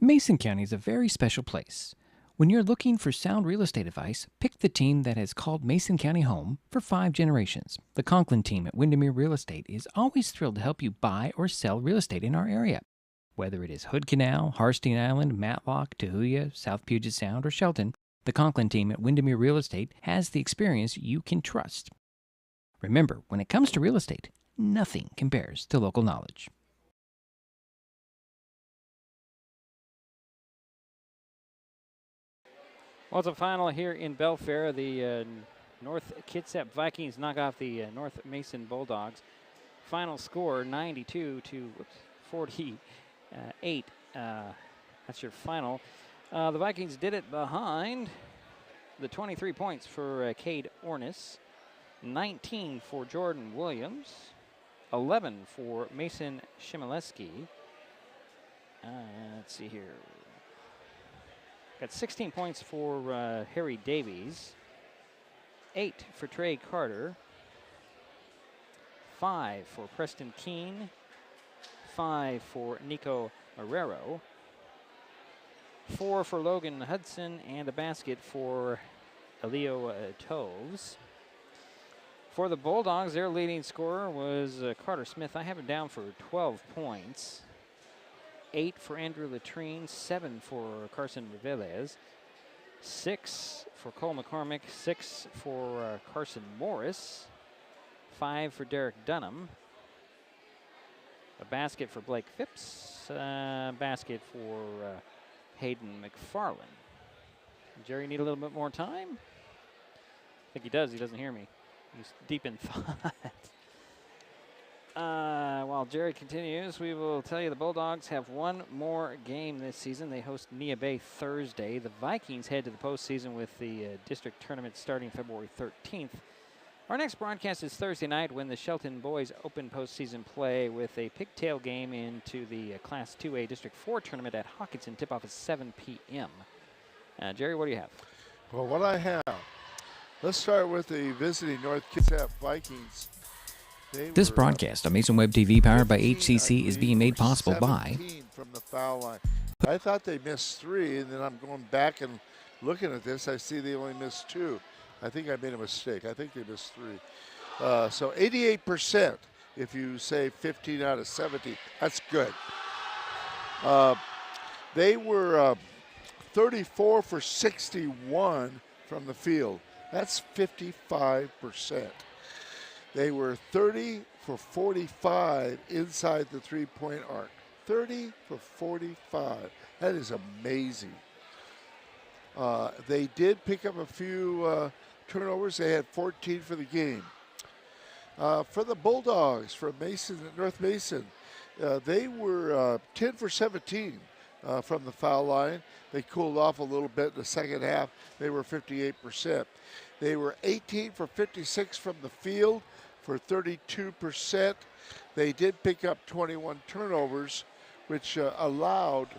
Mason County is a very special place. When you're looking for sound real estate advice, pick the team that has called Mason County home for 5 generations. The Conklin team at Windermere Real Estate is always thrilled to help you buy or sell real estate in our area. Whether it is Hood Canal, Harstein Island, Matlock, Tahuya, South Puget Sound, or Shelton, the Conklin team at Windermere Real Estate has the experience you can trust. Remember, when it comes to real estate, nothing compares to local knowledge. Well, it's a final here in Belfair. The North Kitsap Vikings knock off the North Mason Bulldogs. Final score 92 to 48. That's your final. The Vikings did it behind the 23 points for Cade Ornis, 19 for Jordan Williams, 11 for Mason Shimileski. Let's see here. Got 16 points for Harry Davies, 8 for Trey Carter, 5 for Preston Keene, 5 for Nico Marrero, 4 for Logan Hudson, and a basket for Elio Toves. For the Bulldogs, their leading scorer was Carter Smith. I have him down for 12 points. 8 for Andrew Latrine, 7 for Carson Velez, 6 for Cole McCormick, 6 for Carson Morris, 5 for Derek Dunham, a basket for Blake Phipps, a basket for Hayden McFarland. Jerry need a little bit more time? I think he does. He doesn't hear me. He's deep in thought. While Jerry continues, we will tell you the Bulldogs have one more game this season. They host Nia Bay Thursday. The Vikings head to the postseason with the district tournament starting February 13th. Our next broadcast is Thursday night when the Shelton boys open postseason play with a pigtail game into the Class 2A District 4 tournament at Hawkinson. Tip-off is 7 p.m. Jerry, what do you have? Well, what I have, let's start with the visiting North Kitsap Vikings. This broadcast on Mason Web TV, powered by HCC, is being made possible by... From the foul line. I thought they missed 3, and then I'm going back and looking at this. I see they only missed 2. I think I made a mistake. I think they missed 3. So 88%, if you say 15 out of 17, that's good. They were 34 for 61 from the field. That's 55%. They were 30 for 45 inside the three-point arc. 30 for 45. That is amazing. They did pick up a few turnovers. They had 14 for the game. For the Bulldogs from Mason, North Mason, they were 10 for 17 from the foul line. They cooled off a little bit in the second half. They were 58%. They were 18 for 56 from the field for 32%. They did pick up 21 turnovers, which allowed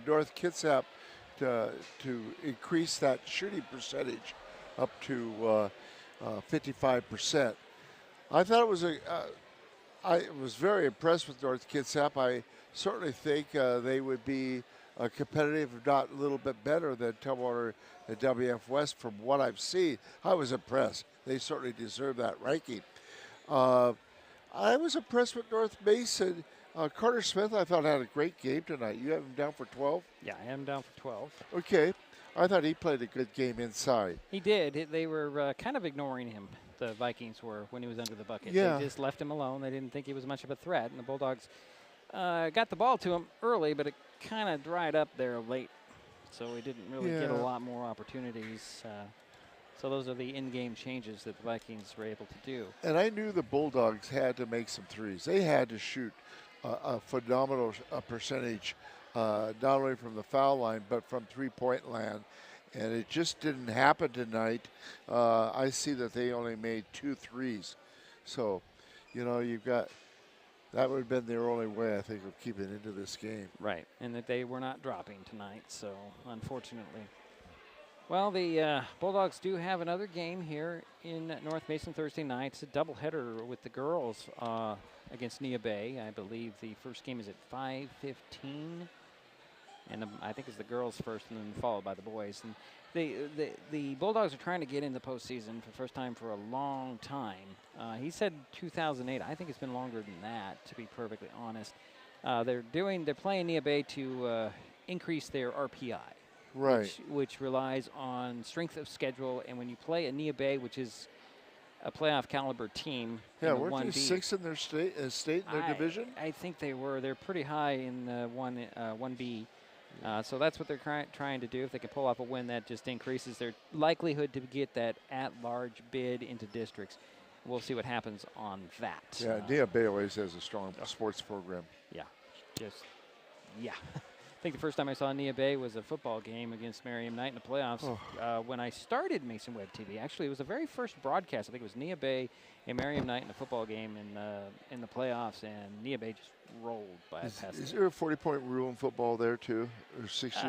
North Kitsap to increase that shooting percentage up to 55%. I thought it was I was very impressed with North Kitsap. I certainly think they would be competitive, if not a little bit better than Tumwater and WF West from what I've seen. I was impressed. They certainly deserve that ranking. I was impressed with North Mason. Carter Smith, I thought, had a great game tonight. You have him down for 12? Yeah, I have him down for 12. Okay. I thought he played a good game inside. He did. They were kind of ignoring him, the Vikings were, when he was under the bucket. Yeah. They just left him alone. They didn't think he was much of a threat, and the Bulldogs got the ball to him early, but it kind of dried up there late, so he didn't really get a lot more opportunities. So those are the in-game changes that the Vikings were able to do. And I knew the Bulldogs had to make some threes. They had to shoot a phenomenal percentage, not only from the foul line, but from three-point land. And it just didn't happen tonight. I see that they only made 2 threes. So, you've got, that would have been their only way, I think, of keeping into this game. Right, and that they were not dropping tonight, so unfortunately. Well, the Bulldogs do have another game here in North Mason Thursday night. It's a doubleheader with the girls against Nia Bay. I believe the first game is at 5:15. And I think it's the girls first, and then followed by the boys. And the Bulldogs are trying to get in the postseason for the first time for a long time. He said 2008. I think it's been longer than that, to be perfectly honest. They're playing Nia Bay to increase their RPI, right? Which relies on strength of schedule. And when you play a Nia Bay, which is a playoff caliber team, yeah, in the weren't 1B, they 6th in their state in their division? I think they were. They're pretty high in the 1B. So that's what they're trying to do. If they can pull off a win, that just increases their likelihood to get that at-large bid into districts. We'll see what happens on that. Yeah, Nia Bay always has a strong sports program. Yeah, I think the first time I saw Nia Bay was a football game against Merriam Knight in the playoffs. When I started Mason Web TV, actually, it was the very first broadcast. I think it was Nia Bay and Merriam Knight in a football game in the playoffs, and Nia Bay just rolled by past. Is there a 40-point rule in football there too, or 60?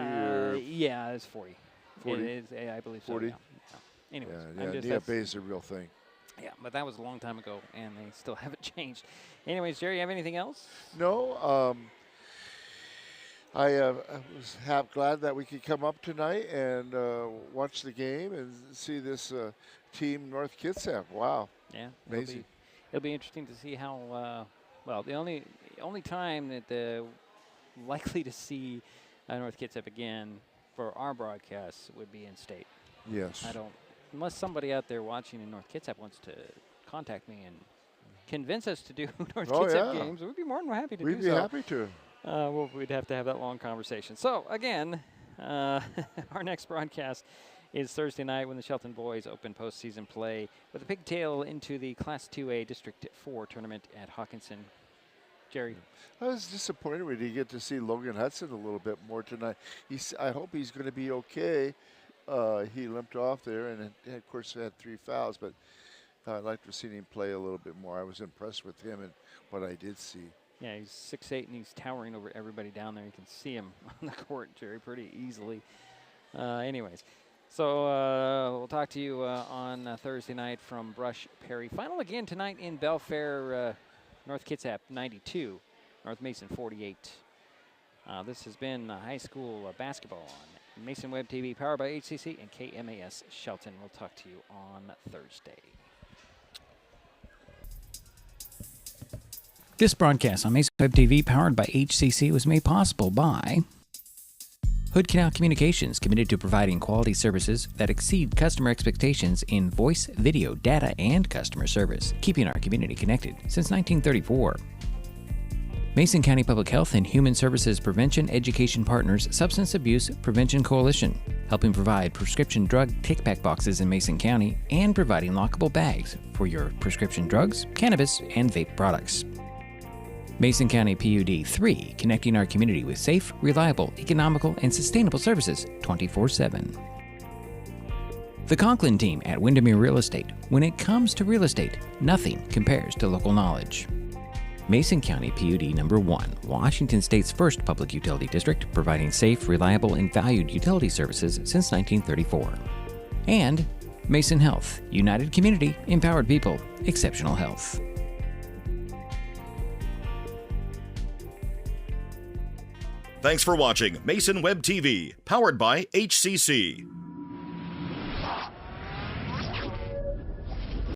Yeah, it's 40. 40? It is, I believe 40? so. Yeah. Anyways, yeah, Nia Bay is a real thing. Yeah, but that was a long time ago, and they still haven't changed. Anyways, Jerry, you have anything else? No. I was glad that we could come up tonight and watch the game and see this team, North Kitsap. Wow. Yeah. Amazing. It'll be interesting to see how, the only time that likely to see North Kitsap again for our broadcasts would be in state. Yes. Unless somebody out there watching in North Kitsap wants to contact me and convince us to do North Kitsap games, we'd be more than happy to do so. We'd be happy to. We'd have to have that long conversation. So, again, our next broadcast is Thursday night when the Shelton boys open postseason play with a pigtail into the Class 2A District 4 tournament at Hawkinson. Jerry? I was disappointed we didn't get to see Logan Hudson a little bit more tonight. I hope he's going to be okay. He limped off there and, of course, had 3 fouls, but I'd like to have seen him play a little bit more. I was impressed with him and what I did see. Yeah, he's 6'8", and he's towering over everybody down there. You can see him on the court, Jerry, pretty easily. Anyways, so we'll talk to you on Thursday night from Brush Perry. Final again tonight in Belfair, North Kitsap 92, North Mason 48. This has been high school basketball on Mason Web TV, powered by HCC and KMAS Shelton. We'll talk to you on Thursday. This broadcast on Mason Web TV, powered by HCC, was made possible by Hood Canal Communications, committed to providing quality services that exceed customer expectations in voice, video, data, and customer service, keeping our community connected since 1934. Mason County Public Health and Human Services Prevention Education Partners Substance Abuse Prevention Coalition, helping provide prescription drug take-back boxes in Mason County and providing lockable bags for your prescription drugs, cannabis, and vape products. Mason County PUD 3, connecting our community with safe, reliable, economical, and sustainable services 24/7. The Conklin team at Windermere Real Estate. When it comes to real estate, nothing compares to local knowledge. Mason County PUD number 1, Washington State's first public utility district, providing safe, reliable, and valued utility services since 1934. And Mason Health, united community, empowered people, exceptional health. Thanks for watching Mason Web TV, powered by HCC.